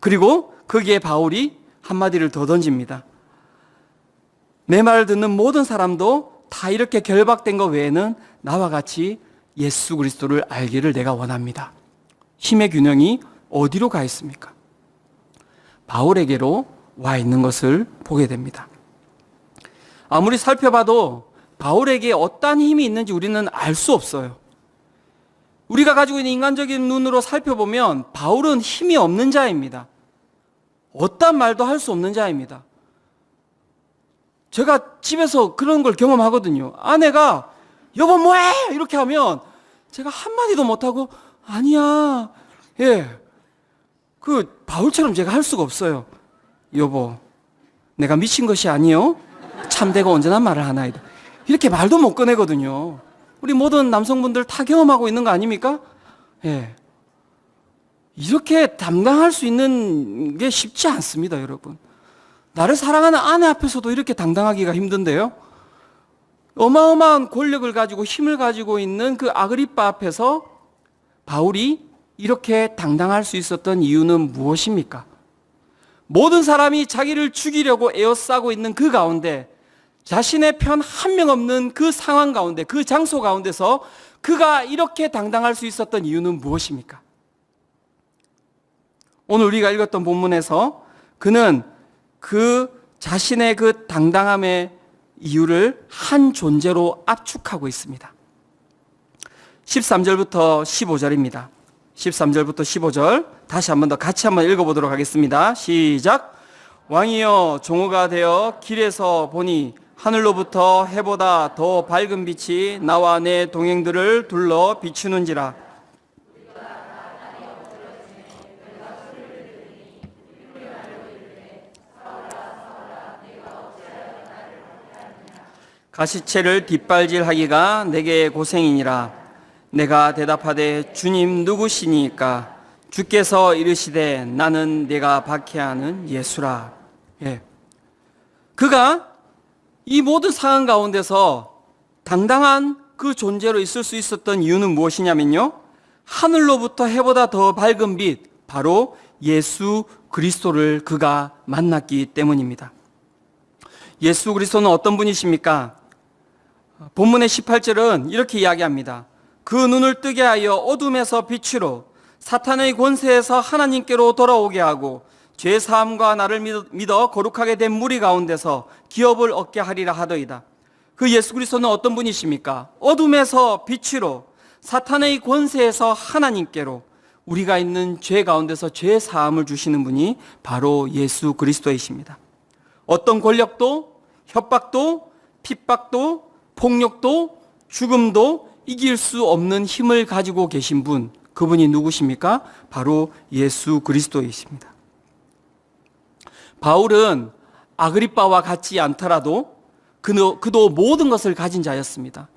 그리고 거기에 바울이 한마디를 더 던집니다. 내 말을 듣는 모든 사람도 다 이렇게 결박된 것 외에는 나와 같이 예수 그리스도를 알기를 내가 원합니다. 힘의 균형이 어디로 가 있습니까? 바울에게로 와 있는 것을 보게 됩니다. 아무리 살펴봐도 바울에게 어떠한 힘이 있는지 우리는 알 수 없어요. 우리가 가지고 있는 인간적인 눈으로 살펴보면 바울은 힘이 없는 자입니다. 어떤 말도 할 수 없는 자입니다. 제가 집에서 그런 걸 경험하거든요. 아내가 여보 뭐해? 이렇게 하면 제가 한마디도 못하고 아니야. 그 바울처럼 제가 할 수가 없어요. 여보 내가 미친 것이 아니요 참되고 온전한 말을 하나이다. 이렇게 말도 못 꺼내거든요. 우리 모든 남성분들 다 경험하고 있는 거 아닙니까? 이렇게 담당할 수 있는 게 쉽지 않습니다, 여러분. 나를 사랑하는 아내 앞에서도 이렇게 당당하기가 힘든데요. 어마어마한 권력을 가지고 힘을 가지고 있는 그 아그리빠 앞에서 바울이 이렇게 당당할 수 있었던 이유는 무엇입니까? 모든 사람이 자기를 죽이려고 에워싸고 있는 그 가운데 자신의 편 한 명 없는 그 상황 가운데 그 장소 가운데서 그가 이렇게 당당할 수 있었던 이유는 무엇입니까? 오늘 우리가 읽었던 본문에서 그는 그 자신의 그 당당함의 이유를 한 존재로 압축하고 있습니다. 13절부터 15절입니다. 13절부터 15절 다시 한 번 더 같이 한번 읽어보도록 하겠습니다. 시작. 왕이여 종호가 되어 길에서 보니 하늘로부터 해보다 더 밝은 빛이 나와 내 동행들을 둘러 비추는지라. 가시채를 뒷발질하기가 내게 고생이니라. 내가 대답하되 주님 누구시니까? 주께서 이르시되 나는 내가 박해하는 예수라. 예. 그가 이 모든 상황 가운데서 당당한 그 존재로 있을 수 있었던 이유는 무엇이냐면요, 하늘로부터 해보다 더 밝은 빛, 바로 예수 그리스도를 그가 만났기 때문입니다. 예수 그리스도는 어떤 분이십니까? 본문의 18절은 이렇게 이야기합니다. 그 눈을 뜨게 하여 어둠에서 빛으로 사탄의 권세에서 하나님께로 돌아오게 하고 죄 사함과 나를 믿어 거룩하게 된 무리 가운데서 기업을 얻게 하리라 하더이다. 그 예수 그리스도는 어떤 분이십니까? 어둠에서 빛으로 사탄의 권세에서 하나님께로 우리가 있는 죄 가운데서 죄 사함을 주시는 분이 바로 예수 그리스도이십니다. 어떤 권력도 협박도 핍박도 폭력도 죽음도 이길 수 없는 힘을 가지고 계신 분, 그분이 누구십니까? 바로 예수 그리스도이십니다. 바울은 아그리빠와 같지 않더라도 그도 모든 것을 가진 자였습니다.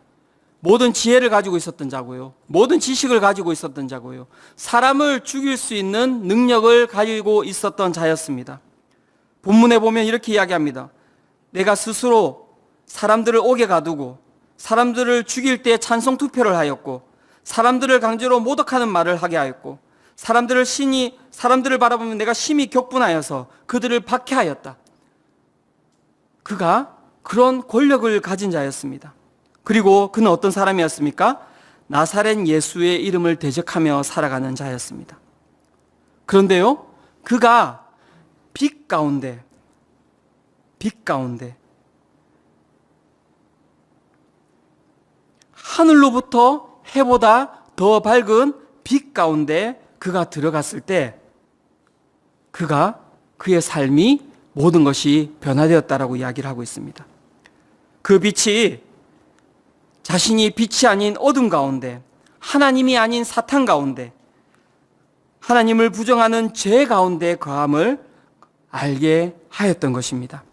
모든 지혜를 가지고 있었던 자고요. 모든 지식을 가지고 있었던 자고요. 사람을 죽일 수 있는 능력을 가지고 있었던 자였습니다. 본문에 보면 이렇게 이야기합니다. 내가 스스로 사람들을 옥에 가두고 사람들을 죽일 때 찬송 투표를 하였고 사람들을 강제로 모독하는 말을 하게 하였고 사람들을 바라보면 내가 심히 격분하여서 그들을 박해하였다. 그가 그런 권력을 가진 자였습니다. 그리고 그는 어떤 사람이었습니까? 나사렛 예수의 이름을 대적하며 살아가는 자였습니다. 그런데요, 그가 빛 가운데 하늘로부터 해보다 더 밝은 빛 가운데 그가 들어갔을 때 그의 삶이 모든 것이 변화되었다라고 이야기를 하고 있습니다. 그 빛이 자신이 빛이 아닌 어둠 가운데, 하나님이 아닌 사탄 가운데, 하나님을 부정하는 죄 가운데 거함을 알게 하였던 것입니다.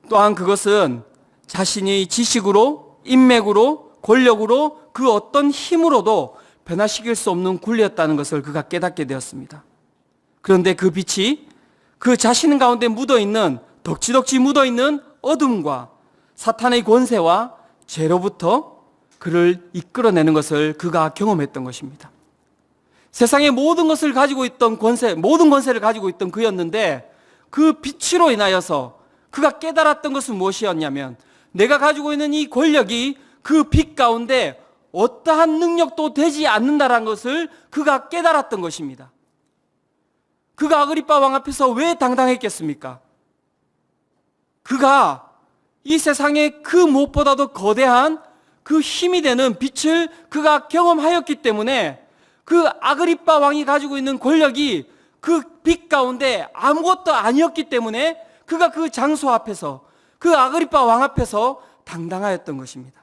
또한 그것은 자신이 지식으로, 인맥으로, 권력으로, 그 어떤 힘으로도 변화시킬 수 없는 굴레였다는 것을 그가 깨닫게 되었습니다. 그런데 그 빛이 그 자신 가운데 묻어있는, 덕지덕지 묻어있는 어둠과 사탄의 권세와 죄로부터 그를 이끌어내는 것을 그가 경험했던 것입니다. 세상의 모든 것을 가지고 있던 모든 권세를 가지고 있던 그였는데 그 빛으로 인하여서 그가 깨달았던 것은 무엇이었냐면 내가 가지고 있는 이 권력이 그 빛 가운데 어떠한 능력도 되지 않는다라는 것을 그가 깨달았던 것입니다. 그가 아그리빠 왕 앞에서 왜 당당했겠습니까? 그가 이 세상에 그 무엇보다도 거대한 그 힘이 되는 빛을 그가 경험하였기 때문에 그 아그리빠 왕이 가지고 있는 권력이 그 빛 가운데 아무것도 아니었기 때문에 그가 그 장소 앞에서, 그 아그리빠 왕 앞에서 당당하였던 것입니다.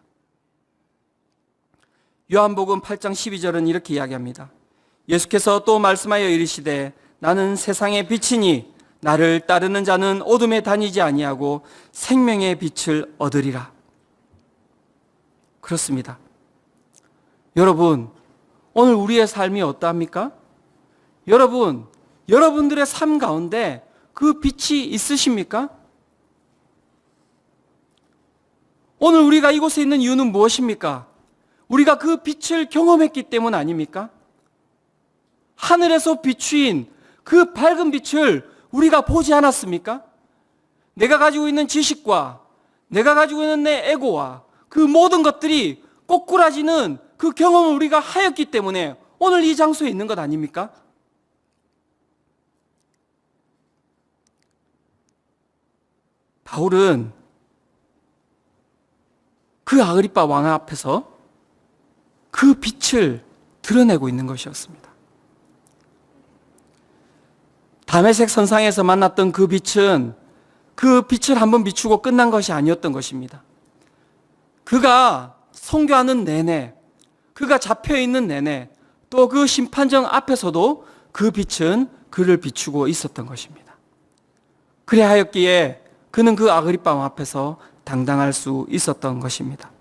요한복음 8장 12절은 이렇게 이야기합니다. 예수께서 또 말씀하여 이르시되 나는 세상의 빛이니 나를 따르는 자는 어둠에 다니지 아니하고 생명의 빛을 얻으리라. 그렇습니다. 여러분, 오늘 우리의 삶이 어떠합니까? 여러분들의 삶 가운데 그 빛이 있으십니까? 오늘 우리가 이곳에 있는 이유는 무엇입니까? 우리가 그 빛을 경험했기 때문 아닙니까? 하늘에서 비추인 그 밝은 빛을 우리가 보지 않았습니까? 내가 가지고 있는 지식과 내가 가지고 있는 내 에고와 그 모든 것들이 꼬꾸라지는 그 경험을 우리가 하였기 때문에 오늘 이 장소에 있는 것 아닙니까? 바울은 그 아그리빠 왕 앞에서 그 빛을 드러내고 있는 것이었습니다. 다메섹 선상에서 만났던 그 빛은 그 빛을 한번 비추고 끝난 것이 아니었던 것입니다. 그가 선교하는 내내, 그가 잡혀있는 내내, 또 그 심판정 앞에서도 그 빛은 그를 비추고 있었던 것입니다. 그래하였기에 그는 그 아그리빠 왕 앞에서 당당할 수 있었던 것입니다.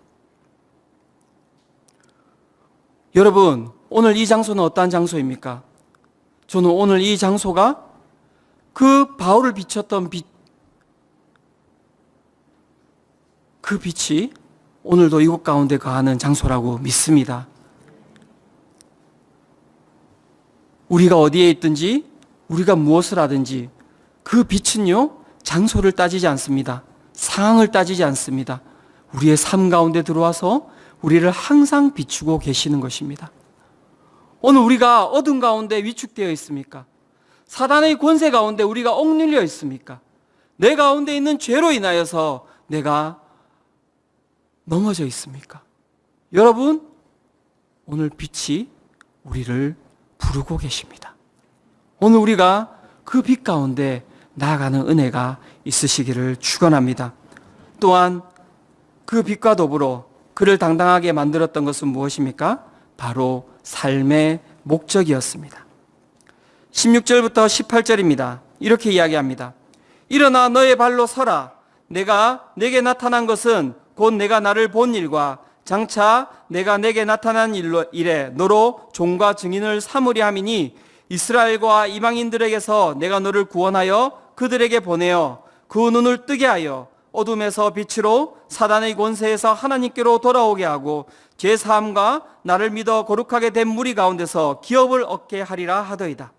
여러분, 오늘 이 장소는 어떠한 장소입니까? 저는 오늘 이 장소가 그 바울을 비췄던 빛, 그 빛이 오늘도 이곳 가운데 거하는 장소라고 믿습니다. 우리가 어디에 있든지, 우리가 무엇을 하든지 그 빛은요, 장소를 따지지 않습니다. 상황을 따지지 않습니다. 우리의 삶 가운데 들어와서 우리를 항상 비추고 계시는 것입니다. 오늘 우리가 어둠 가운데 위축되어 있습니까? 사단의 권세 가운데 우리가 억눌려 있습니까? 내 가운데 있는 죄로 인하여서 내가 넘어져 있습니까? 여러분, 오늘 빛이 우리를 부르고 계십니다. 오늘 우리가 그 빛 가운데 나아가는 은혜가 있으시기를 축원합니다. 또한 그 빛과 더불어 그를 당당하게 만들었던 것은 무엇입니까? 바로 삶의 목적이었습니다. 16절부터 18절입니다. 이렇게 이야기합니다. 일어나 너의 발로 서라. 내게 나타난 것은 곧 내가 나를 본 일과 장차 내가 내게 나타난 일에 너로 종과 증인을 삼으려 함이니 이스라엘과 이방인들에게서 내가 너를 구원하여 그들에게 보내어 그 눈을 뜨게 하여 어둠에서 빛으로 사단의 권세에서 하나님께로 돌아오게 하고 죄사함과 나를 믿어 거룩하게 된 무리 가운데서 기업을 얻게 하리라 하더이다.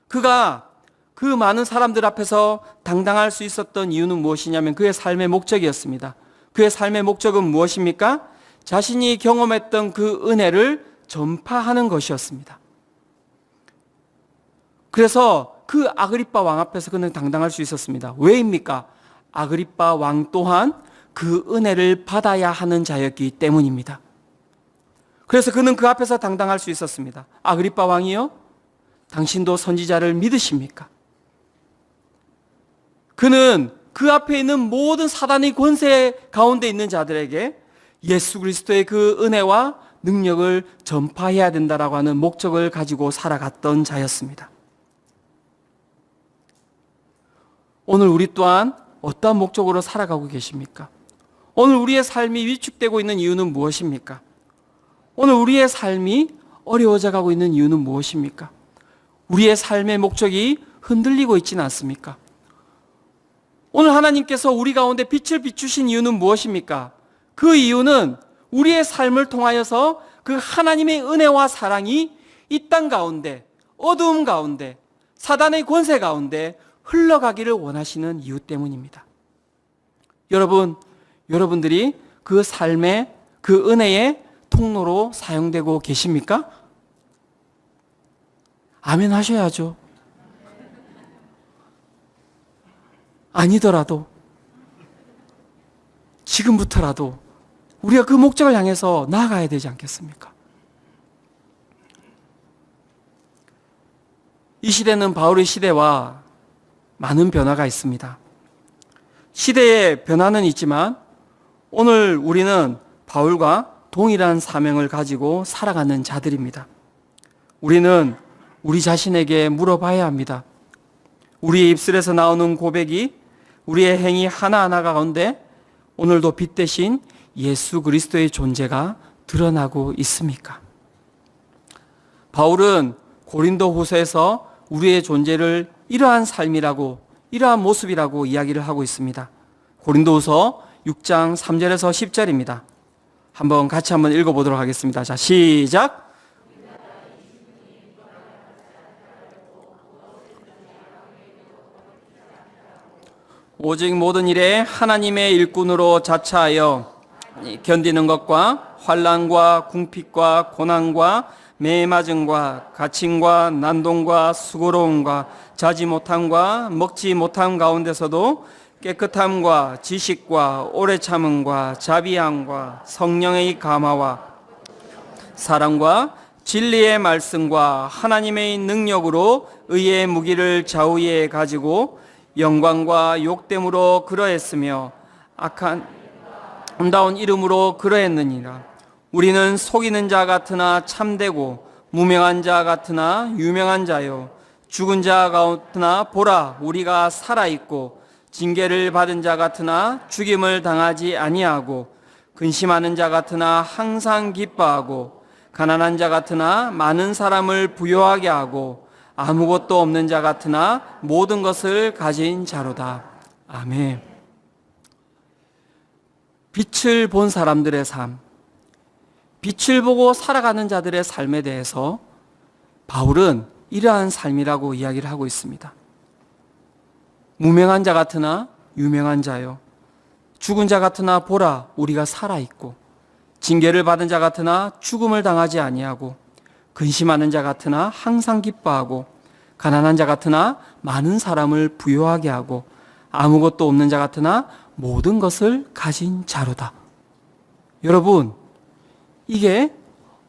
그가 그 많은 사람들 앞에서 당당할 수 있었던 이유는 무엇이냐면 그의 삶의 목적이었습니다. 그의 삶의 목적은 무엇입니까? 자신이 경험했던 그 은혜를 전파하는 것이었습니다. 그래서 그 아그리빠 왕 앞에서 그는 당당할 수 있었습니다. 왜입니까? 아그리빠 왕 또한 그 은혜를 받아야 하는 자였기 때문입니다. 그래서 그는 그 앞에서 당당할 수 있었습니다. 아그리빠 왕이요? 당신도 선지자를 믿으십니까? 그는 그 앞에 있는 모든 사단의 권세 가운데 있는 자들에게 예수 그리스도의 그 은혜와 능력을 전파해야 된다라고 하는 목적을 가지고 살아갔던 자였습니다. 오늘 우리 또한 어떠한 목적으로 살아가고 계십니까? 오늘 우리의 삶이 위축되고 있는 이유는 무엇입니까? 오늘 우리의 삶이 어려워져 가고 있는 이유는 무엇입니까? 우리의 삶의 목적이 흔들리고 있지는 않습니까? 오늘 하나님께서 우리 가운데 빛을 비추신 이유는 무엇입니까? 그 이유는 우리의 삶을 통하여서 그 하나님의 은혜와 사랑이 이 땅 가운데, 어두움 가운데, 사단의 권세 가운데 흘러가기를 원하시는 이유 때문입니다. 여러분들이 그 삶의 그 은혜의 통로로 사용되고 계십니까? 아멘 하셔야죠. 아니더라도 지금부터라도 우리가 그 목적을 향해서 나아가야 되지 않겠습니까? 이 시대는 바울의 시대와 많은 변화가 있습니다. 시대의 변화는 있지만 오늘 우리는 바울과 동일한 사명을 가지고 살아가는 자들입니다. 우리는 우리 자신에게 물어봐야 합니다. 우리의 입술에서 나오는 고백이 우리의 행위 하나하나 가운데 오늘도 빛 대신 예수 그리스도의 존재가 드러나고 있습니까? 바울은 고린도 후서에서 우리의 존재를 이러한 삶이라고, 이러한 모습이라고 이야기를 하고 있습니다. 고린도후서 6장 3절에서 10절입니다. 같이 한번 읽어보도록 하겠습니다. 자, 시작! 오직 모든 일에 하나님의 일꾼으로 자차하여 견디는 것과 환난과 궁핍과 고난과 매맞음과 갇힘과 난동과 수고로움과 자지 못함과 먹지 못함 가운데서도 깨끗함과 지식과 오래 참음과 자비함과 성령의 감화와 사랑과 진리의 말씀과 하나님의 능력으로 의의 무기를 좌우에 가지고 영광과 욕됨으로 그러했으며 악한 아름다운 이름으로 그러했느니라. 우리는 속이는 자 같으나 참되고 무명한 자 같으나 유명한 자요 죽은 자 같으나 보라 우리가 살아있고 징계를 받은 자 같으나 죽임을 당하지 아니하고 근심하는 자 같으나 항상 기뻐하고 가난한 자 같으나 많은 사람을 부요하게 하고 아무것도 없는 자 같으나 모든 것을 가진 자로다. 아멘. 빛을 본 사람들의 삶, 빛을 보고 살아가는 자들의 삶에 대해서 바울은 이러한 삶이라고 이야기를 하고 있습니다. 무명한 자 같으나 유명한 자요 죽은 자 같으나 보라 우리가 살아있고 징계를 받은 자 같으나 죽음을 당하지 아니하고 근심하는 자 같으나 항상 기뻐하고 가난한 자 같으나 많은 사람을 부요하게 하고 아무것도 없는 자 같으나 모든 것을 가진 자로다. 여러분, 이게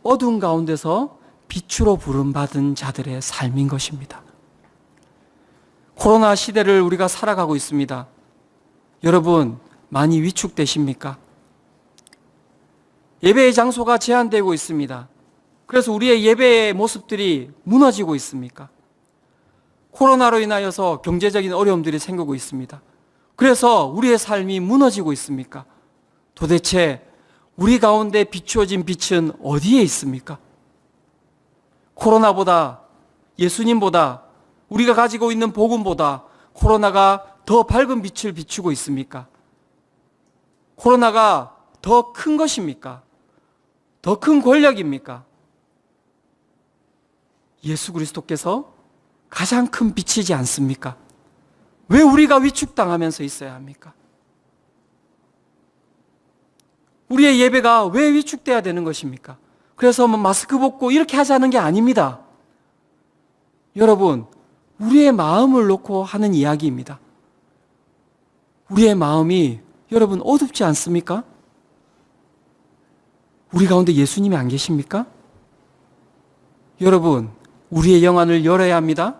어두운 가운데서 빛으로 부름받은 자들의 삶인 것입니다. 코로나 시대를 우리가 살아가고 있습니다. 여러분, 많이 위축되십니까? 예배의 장소가 제한되고 있습니다. 그래서 우리의 예배의 모습들이 무너지고 있습니까? 코로나로 인하여서 경제적인 어려움들이 생기고 있습니다. 그래서 우리의 삶이 무너지고 있습니까? 도대체 우리 가운데 비추어진 빛은 어디에 있습니까? 코로나보다, 예수님보다, 우리가 가지고 있는 복음보다 코로나가 더 밝은 빛을 비추고 있습니까? 코로나가 더 큰 것입니까? 더 큰 권력입니까? 예수 그리스도께서 가장 큰 빛이지 않습니까? 왜 우리가 위축당하면서 있어야 합니까? 우리의 예배가 왜 위축돼야 되는 것입니까? 그래서 뭐 마스크 벗고 이렇게 하자는 게 아닙니다. 여러분, 우리의 마음을 놓고 하는 이야기입니다. 우리의 마음이 여러분 어둡지 않습니까? 우리 가운데 예수님이 안 계십니까? 여러분, 우리의 영안을 열어야 합니다.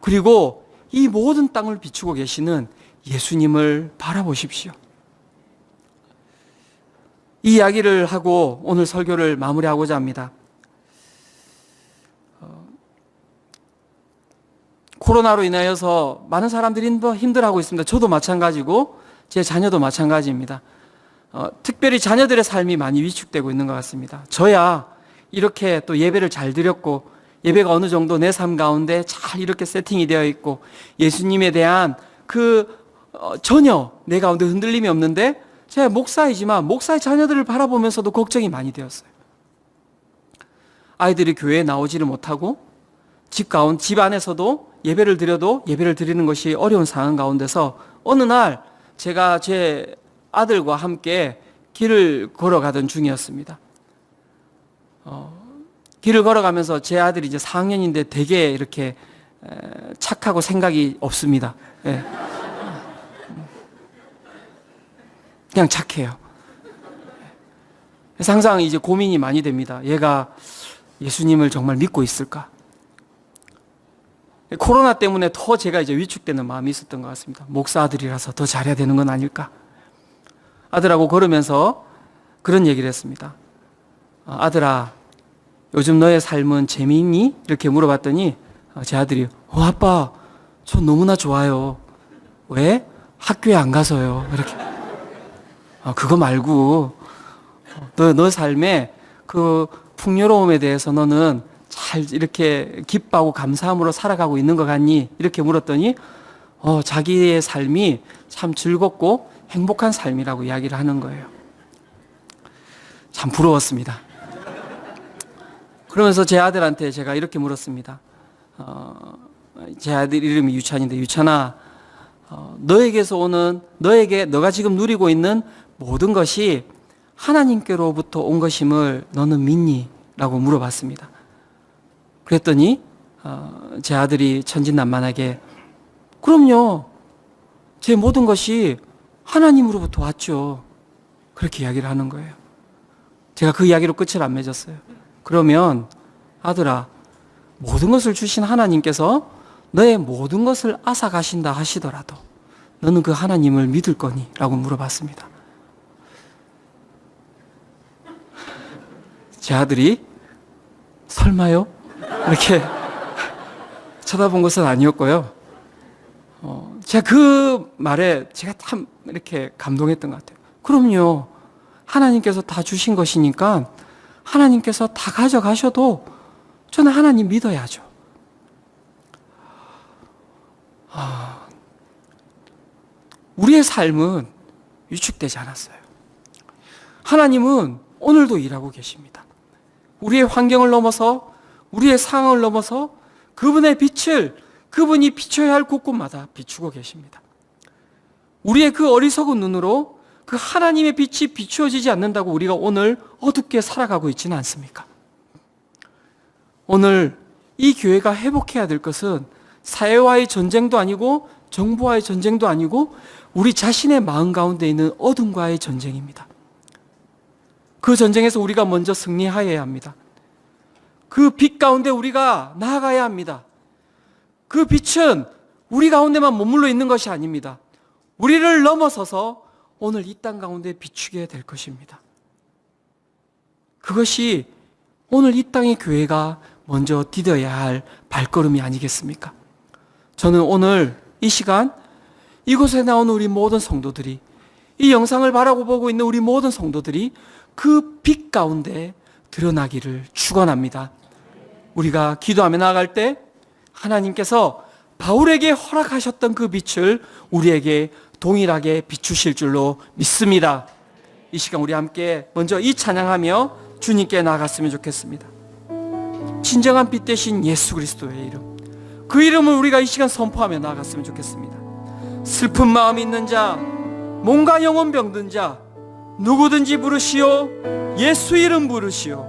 그리고 이 모든 땅을 비추고 계시는 예수님을 바라보십시오. 이 이야기를 하고 오늘 설교를 마무리하고자 합니다. 코로나로 인하여서 많은 사람들이 힘들어하고 있습니다. 저도 마찬가지고 제 자녀도 마찬가지입니다. 특별히 자녀들의 삶이 많이 위축되고 있는 것 같습니다. 저야 이렇게 또 예배를 잘 드렸고 예배가 어느 정도 내 삶 가운데 잘 이렇게 세팅이 되어 있고 예수님에 대한 전혀 내 가운데 흔들림이 없는데 제가 목사이지만 목사의 자녀들을 바라보면서도 걱정이 많이 되었어요. 아이들이 교회에 나오지를 못하고 집 안에서도 예배를 드려도 예배를 드리는 것이 어려운 상황 가운데서 어느 날 제가 제 아들과 함께 길을 걸어가던 중이었습니다. 길을 걸어가면서 제 아들이 이제 4학년인데 되게 이렇게 착하고 생각이 없습니다. 예. 그냥 착해요. 그래서 항상 이제 고민이 많이 됩니다. 얘가 예수님을 정말 믿고 있을까? 코로나 때문에 더 제가 이제 위축되는 마음이 있었던 것 같습니다. 목사 아들이라서 더 잘해야 되는 건 아닐까? 아들하고 걸으면서 그런 얘기를 했습니다. 아들아, 요즘 너의 삶은 재미있니? 이렇게 물어봤더니 제 아들이 아빠, 저 너무나 좋아요. 왜? 학교에 안 가서요. 이렇게. 그거 말고 너 삶에 그 풍요로움에 대해서 너는 잘 이렇게 기뻐하고 감사함으로 살아가고 있는 것 같니? 이렇게 물었더니 자기의 삶이 참 즐겁고 행복한 삶이라고 이야기를 하는 거예요. 참 부러웠습니다. 그러면서 제 아들한테 제가 이렇게 물었습니다. 제 아들 이름이 유찬인데, 유찬아, 너에게서 오는, 너가 지금 누리고 있는 모든 것이 하나님께로부터 온 것임을 너는 믿니? 라고 물어봤습니다. 그랬더니 제 아들이 천진난만하게 그럼요, 제 모든 것이 하나님으로부터 왔죠. 그렇게 이야기를 하는 거예요. 제가 그 이야기로 끝을 안 맺었어요. 그러면 아들아, 모든 것을 주신 하나님께서 너의 모든 것을 앗아가신다 하시더라도 너는 그 하나님을 믿을 거니? 라고 물어봤습니다. 제 아들이 설마요? 이렇게 쳐다본 것은 아니었고요. 제가 그 말에 제가 참 이렇게 감동했던 것 같아요. 그럼요. 하나님께서 다 주신 것이니까 하나님께서 다 가져가셔도 저는 하나님 믿어야죠. 우리의 삶은 위축되지 않았어요. 하나님은 오늘도 일하고 계십니다. 우리의 환경을 넘어서, 우리의 상황을 넘어서 그분의 빛을 그분이 비춰야 할 곳곳마다 비추고 계십니다. 우리의 그 어리석은 눈으로 그 하나님의 빛이 비추어지지 않는다고 우리가 오늘 어둡게 살아가고 있지는 않습니까? 오늘 이 교회가 회복해야 될 것은 사회와의 전쟁도 아니고 정부와의 전쟁도 아니고 우리 자신의 마음 가운데 있는 어둠과의 전쟁입니다. 그 전쟁에서 우리가 먼저 승리하여야 합니다. 그 빛 가운데 우리가 나아가야 합니다. 그 빛은 우리 가운데만 머물러 있는 것이 아닙니다. 우리를 넘어서서 오늘 이 땅 가운데 비추게 될 것입니다. 그것이 오늘 이 땅의 교회가 먼저 디뎌야 할 발걸음이 아니겠습니까? 저는 오늘 이 시간 이곳에 나오는 우리 모든 성도들이, 이 영상을 바라보고 있는 우리 모든 성도들이 그 빛 가운데 드러나기를 축원합니다. 우리가 기도하며 나아갈 때 하나님께서 바울에게 허락하셨던 그 빛을 우리에게 동일하게 비추실 줄로 믿습니다. 이 시간 우리 함께 먼저 이 찬양하며 주님께 나아갔으면 좋겠습니다. 진정한 빛 대신 예수 그리스도의 이름, 그 이름을 우리가 이 시간 선포하며 나아갔으면 좋겠습니다. 슬픈 마음 있는 자, 몸과 영혼 병든 자 누구든지 부르시오. 예수 이름 부르시오.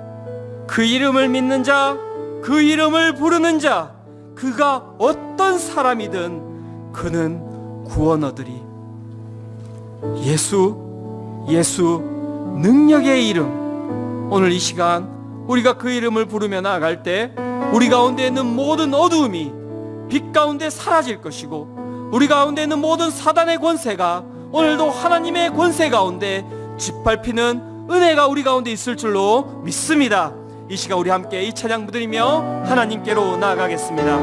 그 이름을 믿는 자, 그 이름을 부르는 자, 그가 어떤 사람이든 그는 구원 얻으리. 예수 능력의 이름. 오늘 이 시간 우리가 그 이름을 부르며 나아갈 때 우리 가운데 있는 모든 어두움이 빛 가운데 사라질 것이고, 우리 가운데 있는 모든 사단의 권세가 오늘도 하나님의 권세 가운데 짓밟히는 은혜가 우리 가운데 있을 줄로 믿습니다. 이 시간 우리 함께 이 찬양 부드리며 하나님께로 나아가겠습니다.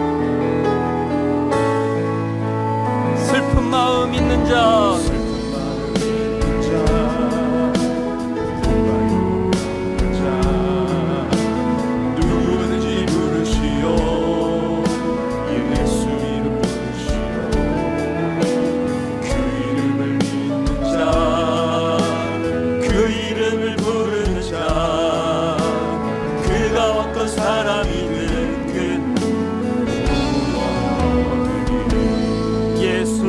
슬픈 마음 있는 자, 누구든지 부르시오. 예수 이름 부르시오. 그 이름을 믿는 자, 그 이름을 부르는 자, 그가 어떤 사람이든 그 구원하리니. 예수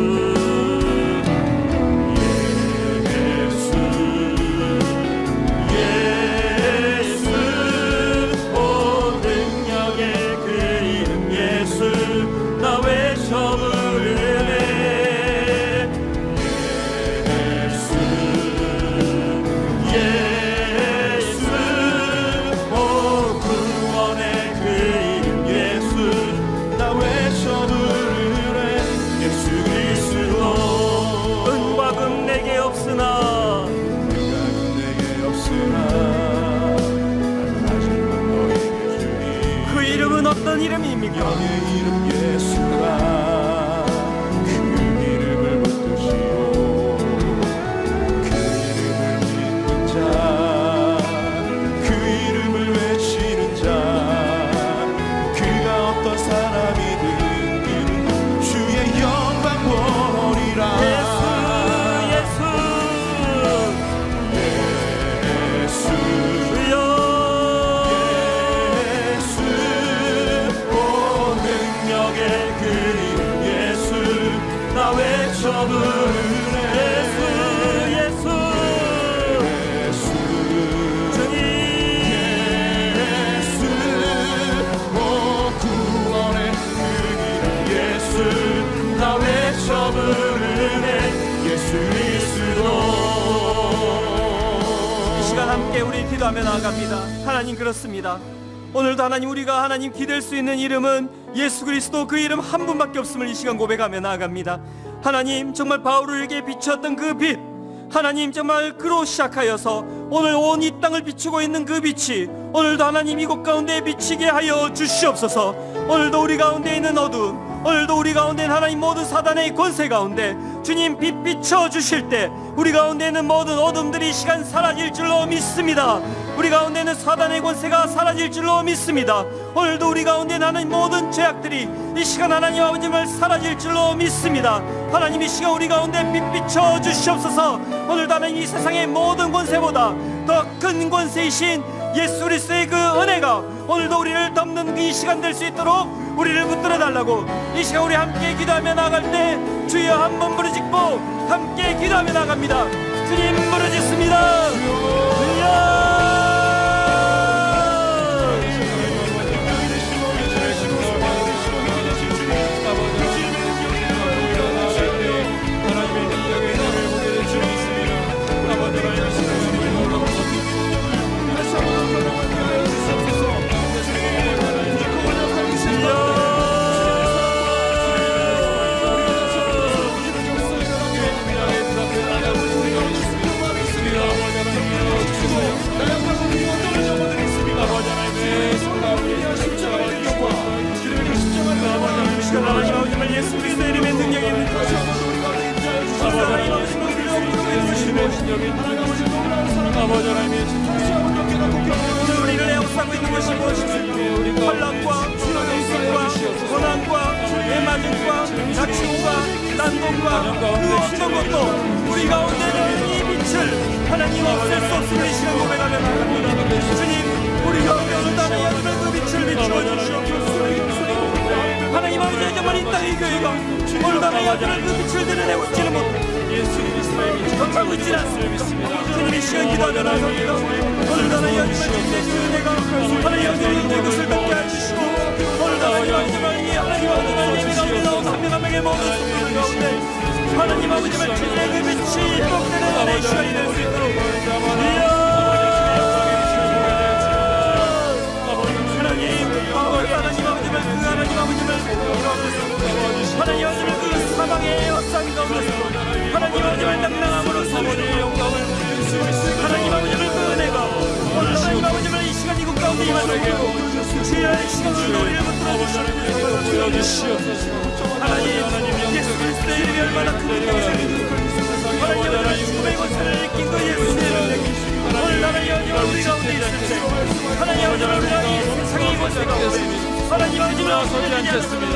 어떤 이름입니까? 영의 이름 예수라. 그 이름을 붙드시오. 그 이름을 믿는 자, 그 이름을 외치는 자, 그가 어떤 사람이든 그는 주의 영광 보리라. 시간 함께 우리 기도하며 나아갑니다. 하나님, 그렇습니다. 오늘도 하나님, 우리가 하나님 기댈 수 있는 이름은 예수 그리스도, 그 이름 한 분밖에 없음을 이 시간 고백하며 나아갑니다. 하나님, 정말 바울에게 비추었던 그 빛, 하나님 정말 그로 시작하여서 오늘 온 이 땅을 비추고 있는 그 빛이 오늘도 하나님 이곳 가운데 비치게 하여 주시옵소서. 오늘도 우리 가운데 있는 어두움, 오늘도 우리 가운데 있는 하나님 모든 사단의 권세 가운데 주님 빛 비춰 주실 때 우리 가운데 있는 모든 어둠들이 이 시간 사라질 줄로 믿습니다. 우리 가운데 있는 사단의 권세가 사라질 줄로 믿습니다. 오늘도 우리 가운데 나는 모든 죄악들이 이 시간 하나님 아버지를 사라질 줄로 믿습니다. 하나님, 이 시간 우리 가운데 빛 비춰 주시옵소서. 오늘도 하나님 이 세상의 모든 권세보다 더 큰 권세이신 예수 그리스도의 그 은혜가 오늘도 우리를 덮는 이 시간 될 수 있도록 우리를 붙들어 달라고 이 시간 우리 함께 기도하며 나갈 때 주여 한번 부르짖고 함께 기도하며 나갑니다. 주님, 부르짖습니다. 주여. 하나님 아버지만 예수 그리스도의 이름의 능력이 있는 것이옵소서. 하나님 아버지만 아버지 하나님의 오늘 우리를 에워싸고 있는 것이 무엇입니까? 환난과 고통과 고난과 대마중과 자칭과 난동과 그 어떤 것도 우리 가운데는 이 빛을 하나님 없앨 수 없음을 이 시간 고백하며 나갑니다. 주님, 우리 가운데 오늘 나의 하늘의 그 빛을 비추어 주시옵소서. 하나님 아버지, 정말 이 땅의 교회가 오늘 나의 하늘의 그 빛을 드러내고 있지는 못해 겉하고 있지는 않습니다. 주님, 이 시간 기도하며 나갑니다. 오늘 나의 하늘의 주님의 그 은혜가 하나님 아버지의 이곳을 덮게 해주시고 오늘 나의 하나님 하나님 하나님의 가운데 나온 한 명 한 명의 모든 성도들 가운데 하나님 아버지의 주님의 그 빛이 회복되는 내 시간이 될 수 있도록 하나님 아버지를 그 사방의 역상 가운데서 하나님 아버지를 당당함으로써 하나님 아버지를 그 은혜가 오늘 하나님 아버지를 이 시간 이곳 가운데 임하시고 주의 시간을 우리를 붙들어 주시옵소서. 하나님, 예수 그리스도의 이름이 얼마나 큰 능력이십니까? 하나님 아버지의 죽음의 권세를 느낀 그 예수의 능력이 오늘 하나님 아버지와 우리 가운데 있을 때 하나님 아버지와 우리가 이 세상의 권세 가운데 하나님 아버지를 나서지 않겠습니다.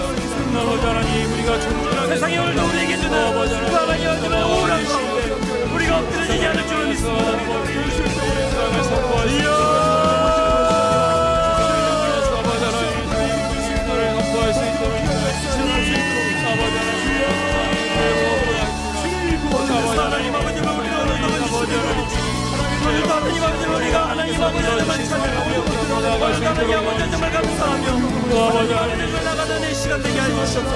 아버지 하나님, 우리가 존재하는 세상이 오늘도 우리에게 주는 그 하나님 아버지의 오란 가운데 우리가 엎드려지지 않을 줄 믿습니다. 하나님 아버지를 우리가 오늘도 오늘도 하나님 아버지를 우리가 하나님 아버지를 찬양하며 하나님 아버지를 정말 감사하며 하나님을 나가는 이 시간 되게 하시옵소서.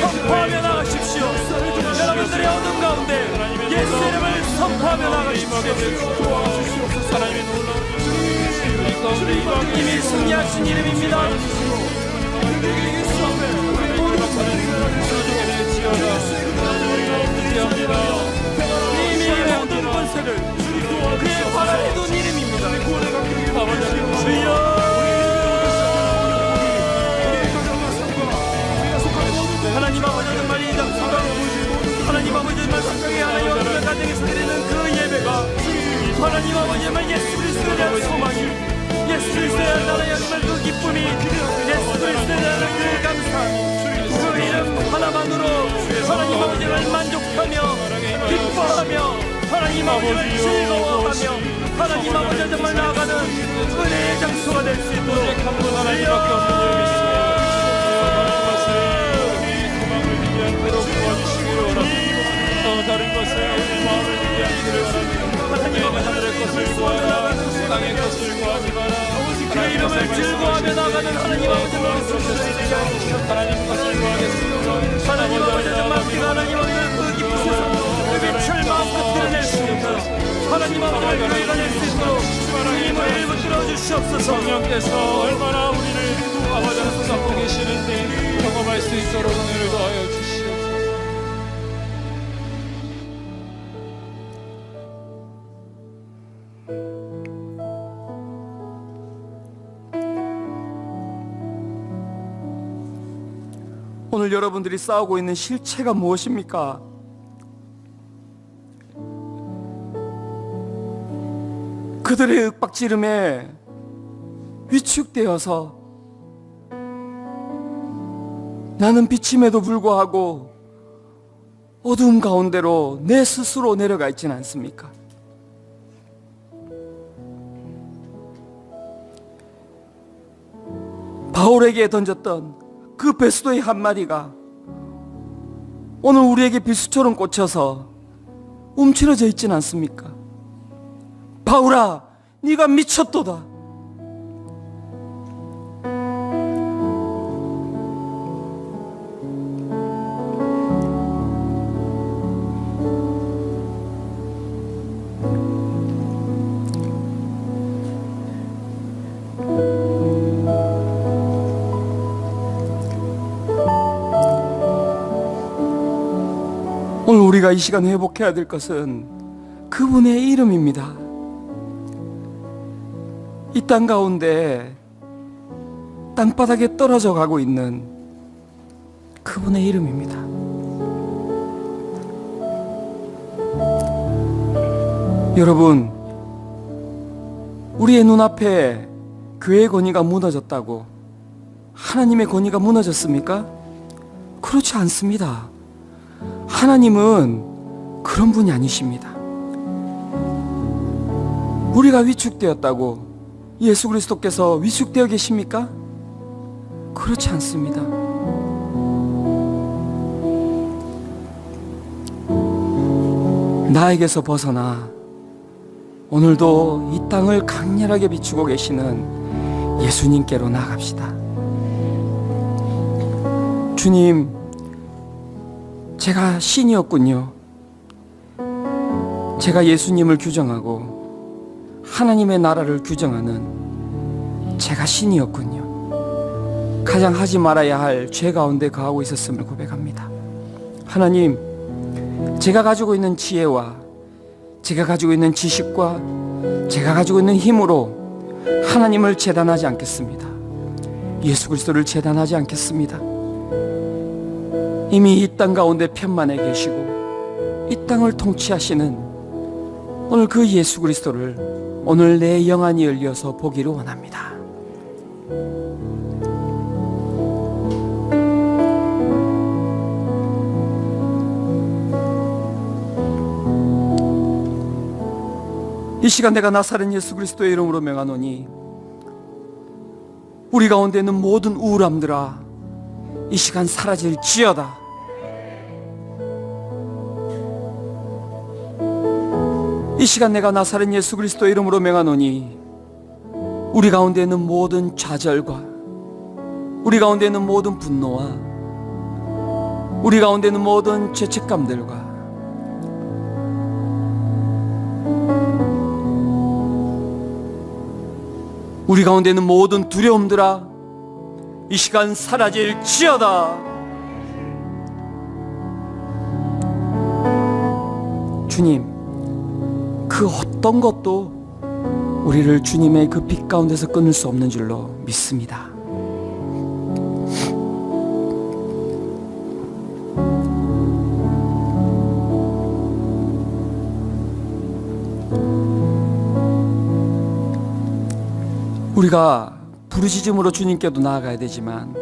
선포하며 나가십시오. 여러분들의 어둠 가운데 예수 이름을 선포하며 나가십시오. 이미 승리하신 이름입니다. 이미 모든 권세를 그의 발아래 둔 이름입니다. 주여, 하나님 아버지, 정말 이 장소가 하나님 아버지 정말 성경에 하나님 아버지가 가정에서 드리는 그 예배가 하나님 아버지 정말 예수 그리스도에 대한 소망이 예수 그리스도에 대한 나라의 정말 그 기쁨이 예수 그리스도에 대한 그 감사함이 그 이름 하나만으로 하나님 아버지를 만족하며 기뻐하며 하나님 아버지를 즐거워하며 하나님 아버지를 정말 나아가는 은혜의 장소가 될 수 있도록 하나님밖에 없는 다른 것을 마음을 믿게 하기를 원합니다. 하늘의 것을 구하라, 땅의 것을 구하지 마라. 그 이름을 즐거워하며 나가는 하나님 아버지를 하나님 것을 구하겠습니다. 하나님 아버지 정말 우리가 하나님 아버지를 그 깊은 그 빛을 마음껏 드러낼 수 있는 하나님 아버지를 교회가 될 수 주시옵소서. 성령께서 얼마나 우리를 아버지 하나님 잡고 계시는지 경험할 수 있도록 은혜를 더하여 주시옵소서. 오늘 여러분들이 싸우고 있는 실체가 무엇입니까? 그들의 윽박지름에 위축되어서 나는 비침에도 불구하고 어두움 가운데로 내 스스로 내려가 있지는 않습니까? 바울에게 던졌던 그 베스도의 한마디가 오늘 우리에게 비수처럼 꽂혀서 움츠러져 있지는 않습니까? 바울아, 네가 미쳤도다. 오늘 우리가 이 시간 회복해야 될 것은 그분의 이름입니다. 이 땅 가운데 땅바닥에 떨어져 가고 있는 그분의 이름입니다. 여러분, 우리의 눈앞에 교회의 권위가 무너졌다고 하나님의 권위가 무너졌습니까? 그렇지 않습니다. 하나님은 그런 분이 아니십니다. 우리가 위축되었다고 예수 그리스도께서 위축되어 계십니까? 그렇지 않습니다. 나에게서 벗어나 오늘도 이 땅을 강렬하게 비추고 계시는 예수님께로 나아갑시다. 주님, 제가 신이었군요. 제가 예수님을 규정하고 하나님의 나라를 규정하는 제가 신이었군요. 가장 하지 말아야 할 죄 가운데 거하고 있었음을 고백합니다. 하나님, 제가 가지고 있는 지혜와 제가 가지고 있는 지식과 제가 가지고 있는 힘으로 하나님을 재단하지 않겠습니다. 예수 그리스도를 재단하지 않겠습니다. 이미 이 땅 가운데 편만에 계시고 이 땅을 통치하시는 오늘 그 예수 그리스도를 오늘 내 영안이 열려서 보기를 원합니다. 이 시간 내가 나사렛 예수 그리스도의 이름으로 명하노니 우리 가운데 있는 모든 우울함들아 이 시간 사라질지어다. 이 시간 내가 나사렛 예수 그리스도의 이름으로 명하노니 우리 가운데 있는 모든 좌절과 우리 가운데 있는 모든 분노와 우리 가운데 있는 모든 죄책감들과 우리 가운데 있는 모든 두려움들아 이 시간 사라질지어다. 주님, 그 어떤 것도 우리를 주님의 그 빛 가운데서 끊을 수 없는 줄로 믿습니다. 우리가 부르짖음으로 주님께도 나아가야 되지만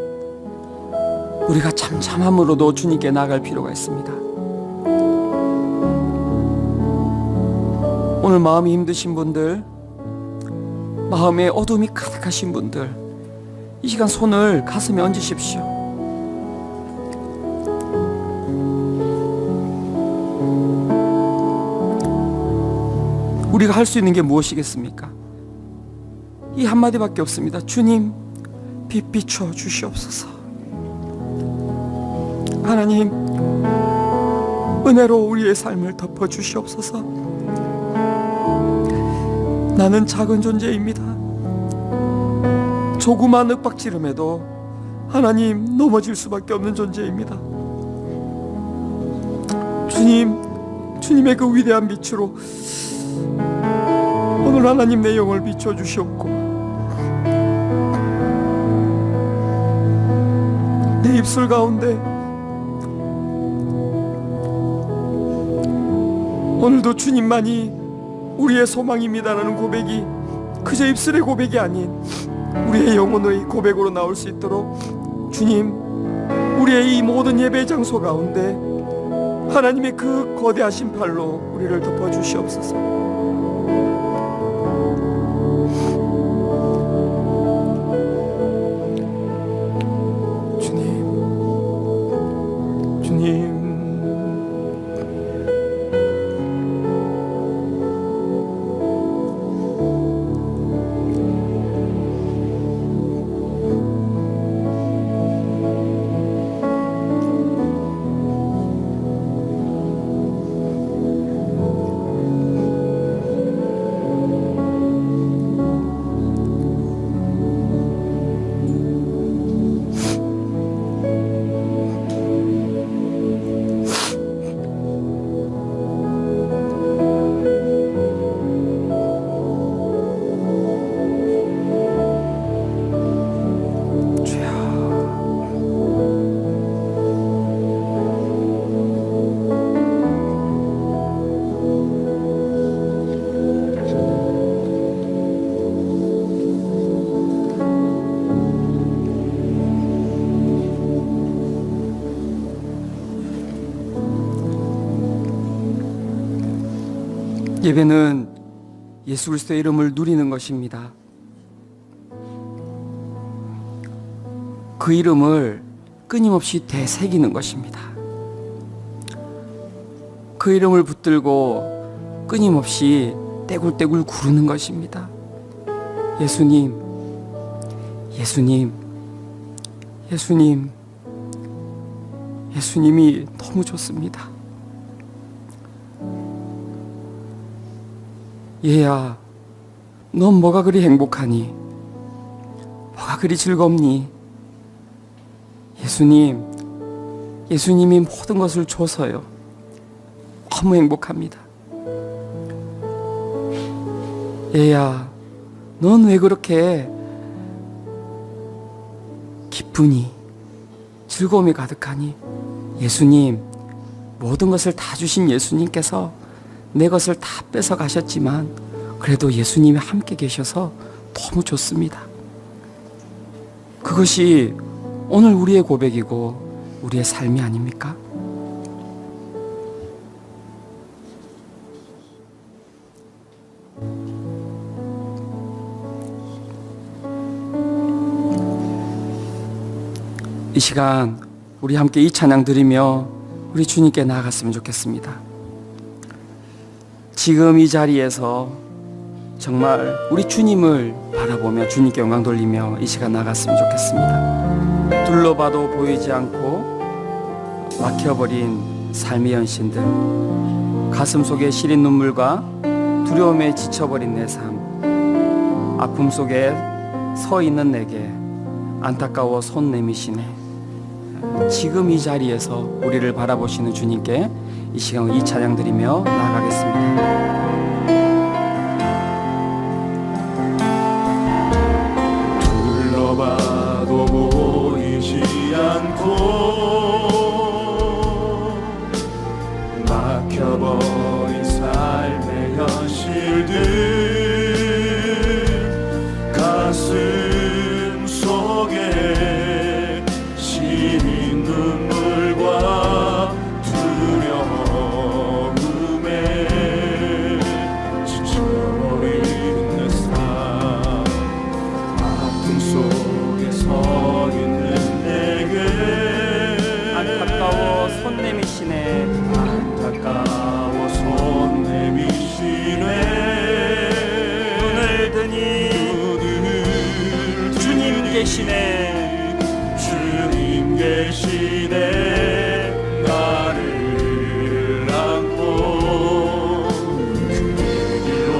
우리가 잠잠함으로도 주님께 나아갈 필요가 있습니다. 오늘 마음이 힘드신 분들, 마음에 어둠이 가득하신 분들, 이 시간 손을 가슴에 얹으십시오. 우리가 할 수 있는 게 무엇이겠습니까? 이 한마디밖에 없습니다. 주님, 빛 비춰 주시옵소서. 하나님, 은혜로 우리의 삶을 덮어 주시옵소서. 나는 작은 존재입니다. 조그만 윽박지름에도 하나님 넘어질 수밖에 없는 존재입니다. 주님의 그 위대한 빛으로 오늘 하나님 내 영을 비춰주시옵고 내 입술 가운데 오늘도 주님만이 우리의 소망입니다라는 고백이 그저 입술의 고백이 아닌 우리의 영혼의 고백으로 나올 수 있도록 주님, 우리의 이 모든 예배 장소 가운데 하나님의 그 거대하신 팔로 우리를 덮어주시옵소서. 주님, 예배는 예수 그리스도의 이름을 누리는 것입니다. 그 이름을 끊임없이 되새기는 것입니다. 그 이름을 붙들고 끊임없이 떼굴떼굴 구르는 것입니다. 예수님, 예수님, 예수님, 예수님이 너무 좋습니다. 얘야, 넌 뭐가 그리 행복하니? 뭐가 그리 즐겁니? 예수님, 예수님이 모든 것을 줘서요. 너무 행복합니다. 얘야, 넌 왜 그렇게 기쁘니? 즐거움이 가득하니? 예수님, 모든 것을 다 주신 예수님께서 내 것을 다 뺏어 가셨지만 그래도 예수님이 함께 계셔서 너무 좋습니다. 그것이 오늘 우리의 고백이고 우리의 삶이 아닙니까? 이 시간 우리 함께 이 찬양 드리며 우리 주님께 나아갔으면 좋겠습니다. 지금 이 자리에서 정말 우리 주님을 바라보며 주님께 영광 돌리며 이 시간 나갔으면 좋겠습니다. 둘러봐도 보이지 않고 막혀버린 삶의 현실들, 가슴 속에 시린 눈물과 두려움에 지쳐버린 내 삶, 아픔 속에 서 있는 내게 안타까워 손 내미시네. 지금 이 자리에서 우리를 바라보시는 주님께 이 시간 이 찬양 드리며 나아가겠습니다. 둘러봐도 보이지 않고 막혀버린 삶의 현실들, 가슴 속에 시린 눈물과 두려움에 지쳐버린 내 삶, 아픔 속에 서 있는 내게 안타까워 손 내미시네. 안타까워 손 내미시네. 눈을 드니 주님 계시네. 주님 계시네. 나를 안고 그 길로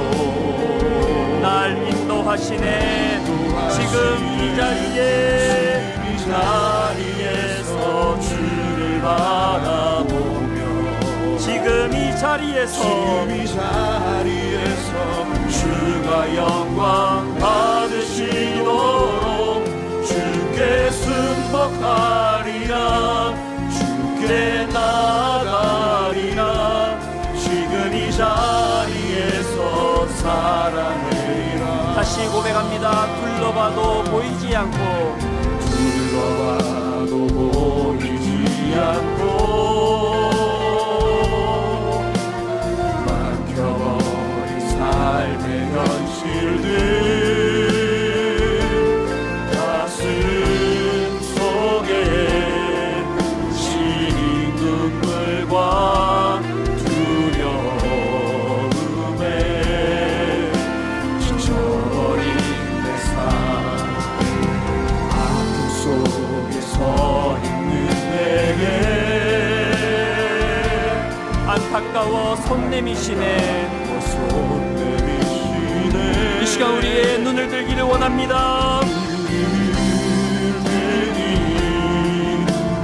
날 인도하시네. 지금 이 자리에서 주가 영광 받으시도록 주께 순복하리라 주께 나가리라 지금 이 자리에서 살아내리라. 다시 고백합니다. 둘러봐도 보이지 않고 둘러봐도 보이지 않고 막혀버린 삶의 현실들 가슴 속에 시린 눈물과 두려움에 지쳐버린 내 삶 아픔 속에 서 있는 내게 안타까워 손 내미시네. 이 시간 우리의 눈을 들기를 원합니다.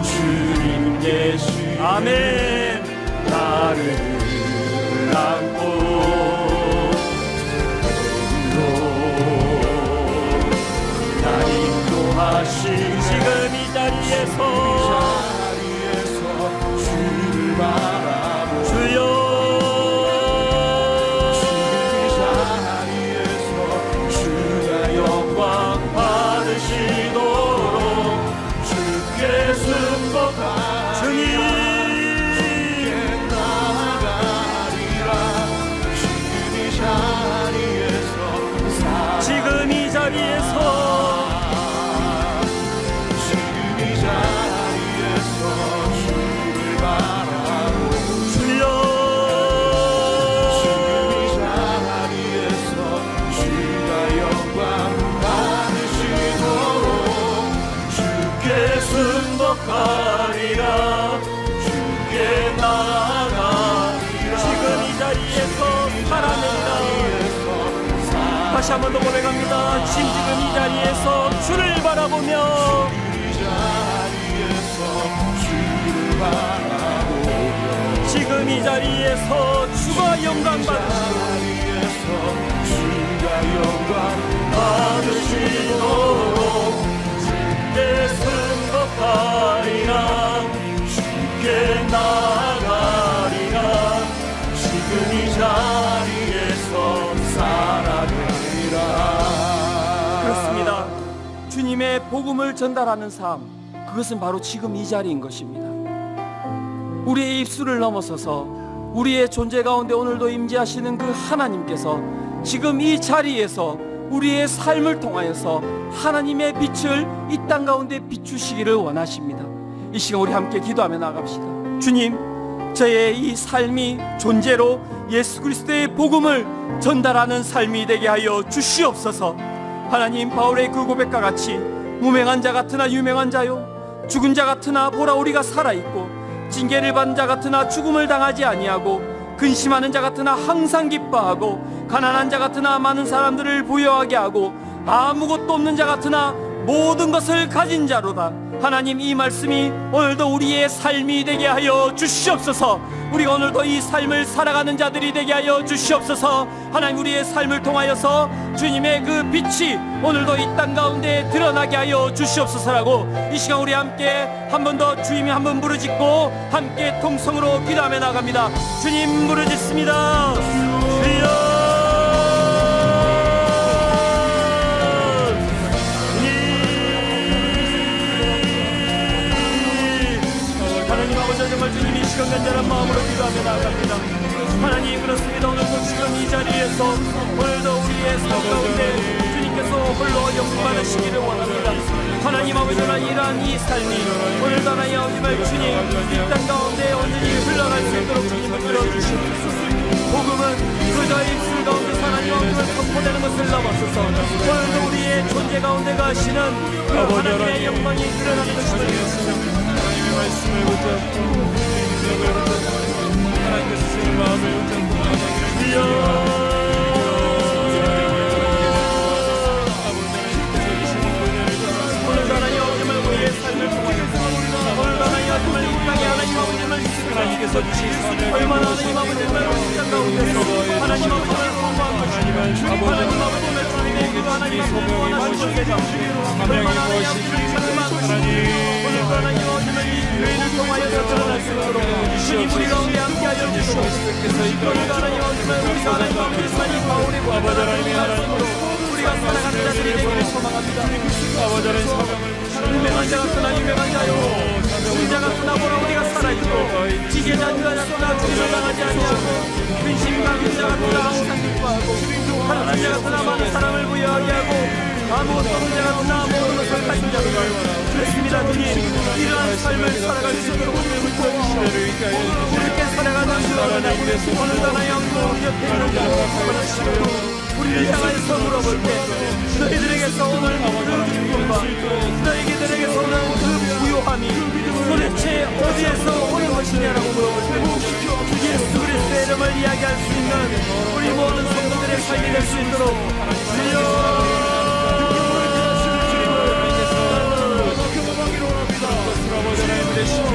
주님 계시 아멘. 나를 안고 나 인도하신 지금 이 자리에서 주를 바라보 주여 주가 영광 받으시도록 주께 순복하리라 주님 나가리라 지금 이 자리에서 지금 이 자리에서 지금 이 자리에서 주를 바라보 주여 지금 이 자리에서 주가 영광 받으시도록 주께 순복하리라 주께 나가리라 지금 이 자리에서 살아내리라. 다시 한 번 더 고백합니다. 지금 이 자리에서 주를 바라보며 이 자리에서 주를 바라보며 지금 이 자리에서 주가 영광 받으시고 자리에서 주가 영광 받으시도록 주께 순복하리라 주께 나가리라 지금 이 자리에서 살아내리라. 그렇습니다. 주님의 복음을 전달하는 삶, 그것은 바로 지금 이 자리인 것입니다. 우리의 입술을 넘어서서 우리의 존재 가운데 오늘도 임재하시는 그 하나님께서 지금 이 자리에서 우리의 삶을 통하여서 하나님의 빛을 이 땅 가운데 비추시기를 원하십니다. 이 시간 우리 함께 기도하며 나갑시다. 주님, 저의 이 삶이 존재로 예수 그리스도의 복음을 전달하는 삶이 되게 하여 주시옵소서. 하나님, 바울의 그 고백과 같이 무명한 자 같으나 유명한 자요, 죽은 자 같으나 보라 우리가 살아있고, 징계를 받은 자 같으나 죽음을 당하지 아니하고, 근심하는 자 같으나 항상 기뻐하고, 가난한 자 같으나 많은 사람들을 부여하게 하고, 아무것도 없는 자 같으나 모든 것을 가진 자로다. 하나님, 이 말씀이 오늘도 우리의 삶이 되게 하여 주시옵소서. 우리가 오늘도 이 삶을 살아가는 자들이 되게 하여 주시옵소서. 하나님, 우리의 삶을 통하여서 주님의 그 빛이 오늘도 이 땅 가운데 드러나게 하여 주시옵소서라고 이 시간 우리 함께 한 번 더 주님이 한 번 부르짖고 함께 통성으로 기도하며 나갑니다. 주님, 부르짖습니다. 주여, 정말 주님이 시간 간절한 마음으로 기도하며 나아갑니다. 하나님, 그렇습니다. 오늘도 지금 이 자리에서 오늘도 우리의 삶 가운데 주님께서 홀로 영광 받으시기를 원합니다. 하나님 아버지나 이러한 이 삶이 오늘도 하나님 아버지말 주님 이 땅 가운데 온전히 흘러갈 수 있도록 주님을 들어주시옵소서. 복음은 그저의 입술 가운데 하나님 아버지를 선포되는 것을 넘어서서 오늘도 우리의 존재 가운데 가시는 그 하나님의 영광이 드러나는 것임을 믿습니다. 말씀을 붙잡고 능력을 붙잡고 하나님께 주시는 마음을 붙잡고 주여, 오늘도 하나님 아버지를 우리의 삶을 통하여서 오늘도 하나님 아버지를 이 땅에 하나님 아버지를 하나님께 하나님께서 주신 사명이 얼마나 무엇인지 하나님 아버지 정말 시간 가운데서 하나님 아버지를 공부한 것이며 하나님 아버지 정말 주님의 그 하나님 아버지를 원하는 것에 얼마나 하나님 아버지를 찾는 것이며 오늘도 하나님 아버지를 이 교회를 통하여 드러날 수 있도록 주님 우리 가운데 함께하여 주시고 우리가 하나님 아버지를 우리가 하나님 아버지를 사님 바울의 아버지 하나님의 말씀으로 우리가 살아가는 자들이 되기를 소망합니다. 아버지 하나님 사명을 유명한 자가 떠나 유명한 자요 승자가 떠나보라 우리가 살아있고 지게자 떠나 주의를 당하지 아니하고 근심과 근자가 떠나 항상 기뻐하고 하나님 자가 떠나 많은 사람을 부여하게 하고 아무것도 없는 자가 떠나 모든 것을 가진 자가 그렇습니다. 주님 이러한 삶을 살아갈 수 있도록 우리를 도와주시고 이렇게 살아가는 주님 오늘도 하나 영국 옆에 있는 자를 우리를 향하여서 물어볼 때 너희들에게서 오늘 그 기쁨과 너희들에게서 오는 그 부요함이 도대체 어디에서 오는 것이냐라고 물어볼 때 예수 그리스도의 이름을 이야기할 수 있는 우리 모든 성도들의 삶이 될 수 있도록 아버지 하나님 되시고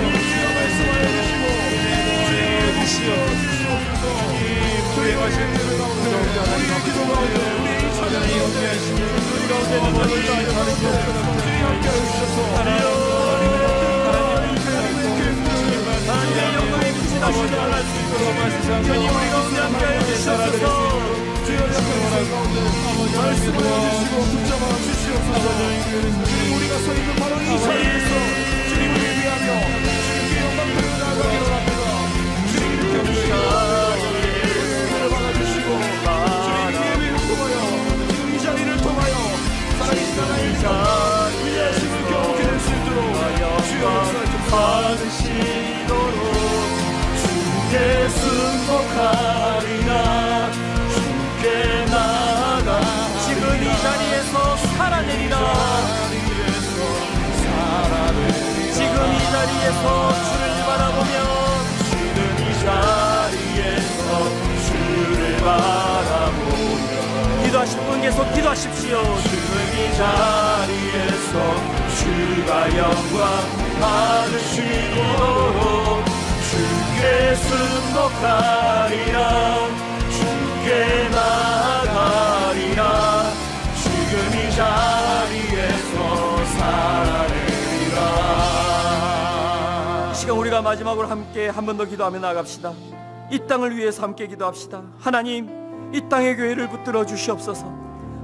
불행하신 우리의 기도가 우리의 찬양이 영리하시니 우리 가운데 있는 것을 주님 함께 하셔서 하나님의 영광에 부신하시게 할 수 있도록 주님 우리 가운데 함께 하셔서 말씀을 해주시고 붙잡아 주시옵소서. 주님 우리가 서 있는 바로 이 자리에서 주님을 위하며 주님께 영광을 나아가기로 합니다. 주님 이렇게 우리를 받아주시고 주님 예배를 통하여 지금 이 자리를 통하여 살아계신 하나님 위대하심을 경험하게 될 수 있도록 주여 역사를 좀 받으시도록 주께 승복하리라 주께 나아가 지금 이 자리에서 살아내리라 지금 이 자리에서 주를 바라보며 주는 이 자리에서 주를 바라보며 기도하실 분 계속 기도하십시오. 주는 이 자리에서 주가 영광 받으시도록 주께 승복하리라 주께 나아가리라 지금 이 자리에서 살아내리라. 이 시간 우리가 마지막으로 함께 한 번 더 기도하며 나아갑시다. 이 땅을 위해서 함께 기도합시다. 하나님 이 땅의 교회를 붙들어 주시옵소서.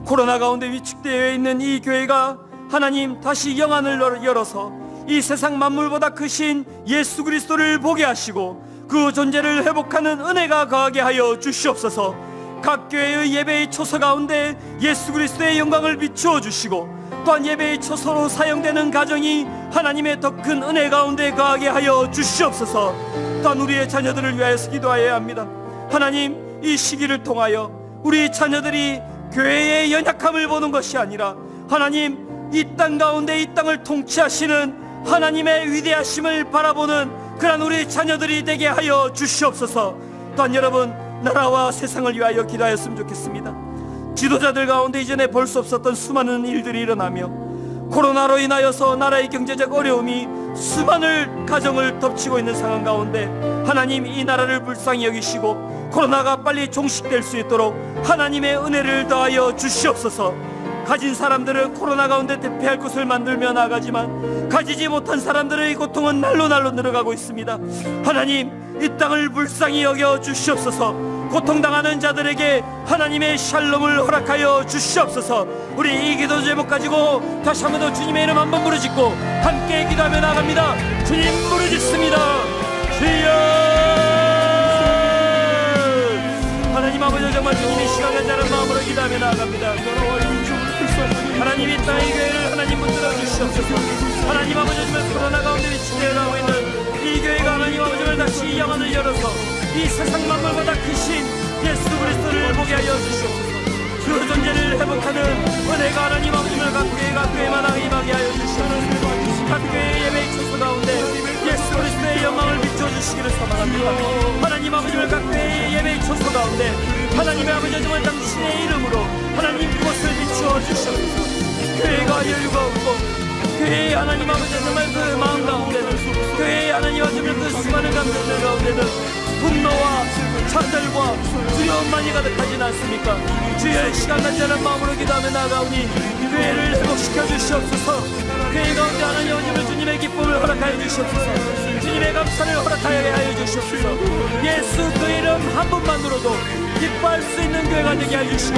코로나 가운데 위축되어 있는 이 교회가 하나님 다시 영안을 열어서 이 세상 만물보다 크신 예수 그리스도를 보게 하시고 그 존재를 회복하는 은혜가 거하게 하여 주시옵소서. 각 교회의 예배의 초소 가운데 예수 그리스도의 영광을 비추어 주시고 또한 예배의 초소로 사용되는 가정이 하나님의 더 큰 은혜 가운데 거하게 하여 주시옵소서. 또한 우리의 자녀들을 위하여서 기도하여야 합니다. 하나님 이 시기를 통하여 우리 자녀들이 교회의 연약함을 보는 것이 아니라 하나님 이 땅 가운데 이 땅을 통치하시는 하나님의 위대하심을 바라보는 그런 우리 자녀들이 되게 하여 주시옵소서. 또한 여러분 나라와 세상을 위하여 기도하였으면 좋겠습니다. 지도자들 가운데 이전에 볼 수 없었던 수많은 일들이 일어나며 코로나로 인하여서 나라의 경제적 어려움이 수많은 가정을 덮치고 있는 상황 가운데 하나님 이 나라를 불쌍히 여기시고 코로나가 빨리 종식될 수 있도록 하나님의 은혜를 더하여 주시옵소서. 가진 사람들은 코로나 가운데 대피할 곳을 만들며 나아가지만 가지지 못한 사람들의 고통은 날로 늘어가고 있습니다. 하나님 이 땅을 불쌍히 여겨 주시옵소서. 고통당하는 자들에게 하나님의 샬롬을 허락하여 주시옵소서. 우리 이 기도 제목 가지고 다시 한 번 더 주님의 이름 한번 부르짖고 함께 기도하며 나아갑니다. 주님 부르짖습니다. 주여 하나님 아버지 정말 주님의 시간을 자는 마음으로 기도하며 나아갑니다. 하나님 이 땅의 교회를 하나님 붙들어 주시옵소서. 하나님 아버지 정말 코로나 가운데 위치되어 가고 있는 이 교회가 하나님 아버지를 다시 영안을 열어서 이 세상 만물보다 크신 예수 그리스도를 보게 하여 주시옵소서. 그 존재를 회복하는 은혜가 하나님 아버지를 각 교회마다 임하게 하여 주시옵소서. 각 교회의 예배의 초소 가운데 예수 그리스도의 영광을 비춰주시기를 소망합니다. 하나님 아버지를 각 교회의 예배의 초소 가운데 하나님의 아버지 정말 당신의 이름으로 하나님 그것을 비추어 주시옵소서. 교회가 여유가 없고 교회의 하나님 아버지 정말 그 마음 가운데 교회의 하나님 아버지를 그 수많은 감정들 가운데는 분노와 좌절과 두려움만이 가득하진 않습니까? 주의 시간 같지 않은 마음으로 기도하며 나아가오니 교회를 회복시켜 주시옵소서. 교회 가운데 하나님 아버지를 주님의 기쁨을 허락하여 주시옵소서. 주님의 감사를 허락하여 하여 주시옵소서. 예수 그 이름 한 분만으로도 기뻐할 수 있는 교회가 되게 해주시고,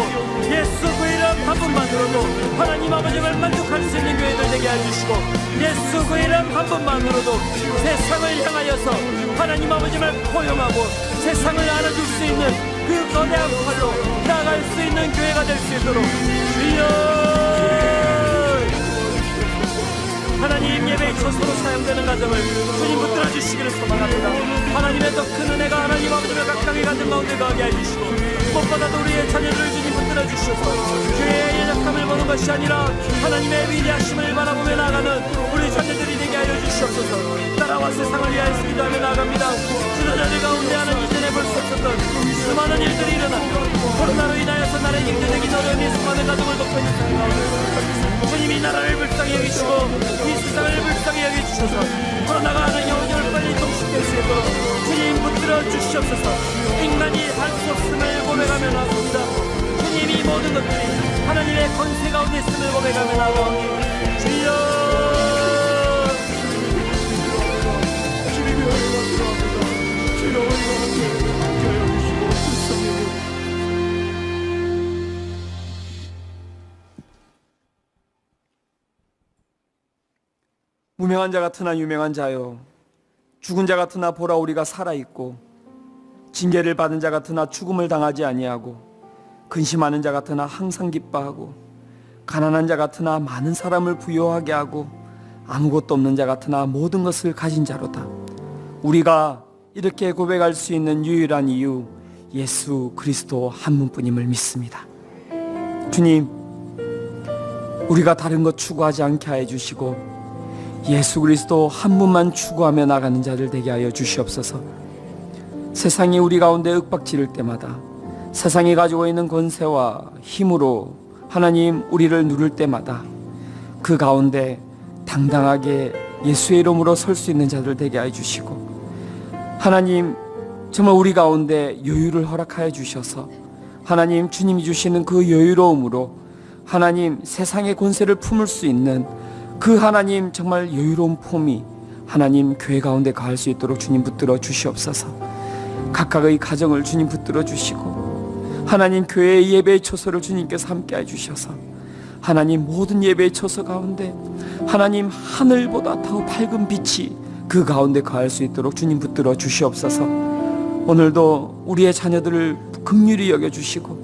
예수 그 이름 한 분만으로도 하나님 아버지를 만족할 수 있는 교회들 되게 해주시고, 예수 그 이름 한 분만으로도 세상을 향하여서 하나님 아버지를 포용하고 세상을 알아줄 수 있는 그 거대한 팔로 나아갈 수 있는 교회가 될 수 있도록 주여 하나님 예배의 처소로 사용되는 가정을 주님 붙들어 주시기를 소망합니다. 하나님의 더 큰 은혜가 하나님 아버지를 각각의 가정 가운데 가게 해주시고, 무엇보다도 우리의 자녀들을 주님 붙들어 주셔서 교회의 연약함을 보는 것이 아니라 하나님의 위대하심을 바라보며 나아가는 우리 자녀들이 되게 하여 주시옵소서. 나라와 세상을 위하여 기도하며 나아갑니다. 지도자들 가운데 하는 이전에 볼 수 없었던 수많은 일들이 일어났고, 코로나로 인하여서 나라의 경제적인 어려움이 수많은 가정을 덮어있는 상황 가운데 주님이 나라를 불쌍히 여기시고 이 세상을 불쌍히 여기주셔서 코로나가 하는 영혼을 빨리 종식될 수 있도록 주님 붙들어 주시옵소서. 인간이 할 수 없음을 고백하며 나옵니다. 주님이 모든 것들이 하나님의 권세 가운데 있음을 고백하며 나오니 주여 주님이 은혜가 필요합니다. 주여 은혜가 함께 여기시고 불쌍히 무명한 자 같으나 유명한 자여, 죽은 자 같으나 보라 우리가 살아있고, 징계를 받은 자 같으나 죽음을 당하지 아니하고, 근심하는 자 같으나 항상 기뻐하고, 가난한 자 같으나 많은 사람을 부유하게 하고, 아무것도 없는 자 같으나 모든 것을 가진 자로다. 우리가 이렇게 고백할 수 있는 유일한 이유, 예수 그리스도 한 분뿐임을 믿습니다. 주님, 우리가 다른 것 추구하지 않게 하여 주시고 예수 그리스도 한 분만 추구하며 나가는 자들 되게 하여 주시옵소서. 세상이 우리 가운데 윽박지를 때마다, 세상이 가지고 있는 권세와 힘으로 하나님 우리를 누를 때마다 그 가운데 당당하게 예수의 이름으로 설 수 있는 자들 되게 하여 주시고, 하나님 정말 우리 가운데 여유를 허락하여 주셔서 하나님 주님이 주시는 그 여유로움으로 하나님 세상의 권세를 품을 수 있는 그 하나님 정말 여유로운 폼이 하나님 교회 가운데 가할 수 있도록 주님 붙들어 주시옵소서. 각각의 가정을 주님 붙들어 주시고, 하나님 교회의 예배의 초소를 주님께서 함께 해주셔서 하나님 모든 예배의 초소 가운데 하나님 하늘보다 더 밝은 빛이 그 가운데 가할 수 있도록 주님 붙들어 주시옵소서. 오늘도 우리의 자녀들을 긍휼히 여겨주시고,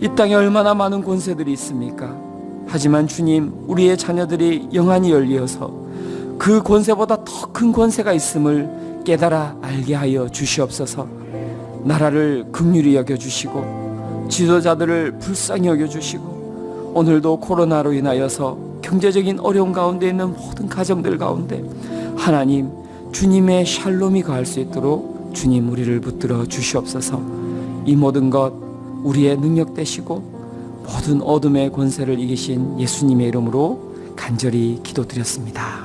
이 땅에 얼마나 많은 권세들이 있습니까? 하지만 주님, 우리의 자녀들이 영안이 열리어서 그 권세보다 더 큰 권세가 있음을 깨달아 알게 하여 주시옵소서. 나라를 긍휼히 여겨주시고 지도자들을 불쌍히 여겨주시고, 오늘도 코로나로 인하여서 경제적인 어려움 가운데 있는 모든 가정들 가운데 하나님 주님의 샬롬이 가할 수 있도록 주님 우리를 붙들어 주시옵소서. 이 모든 것 우리의 능력 되시고 모든 어둠의 권세를 이기신 예수님의 이름으로 간절히 기도드렸습니다.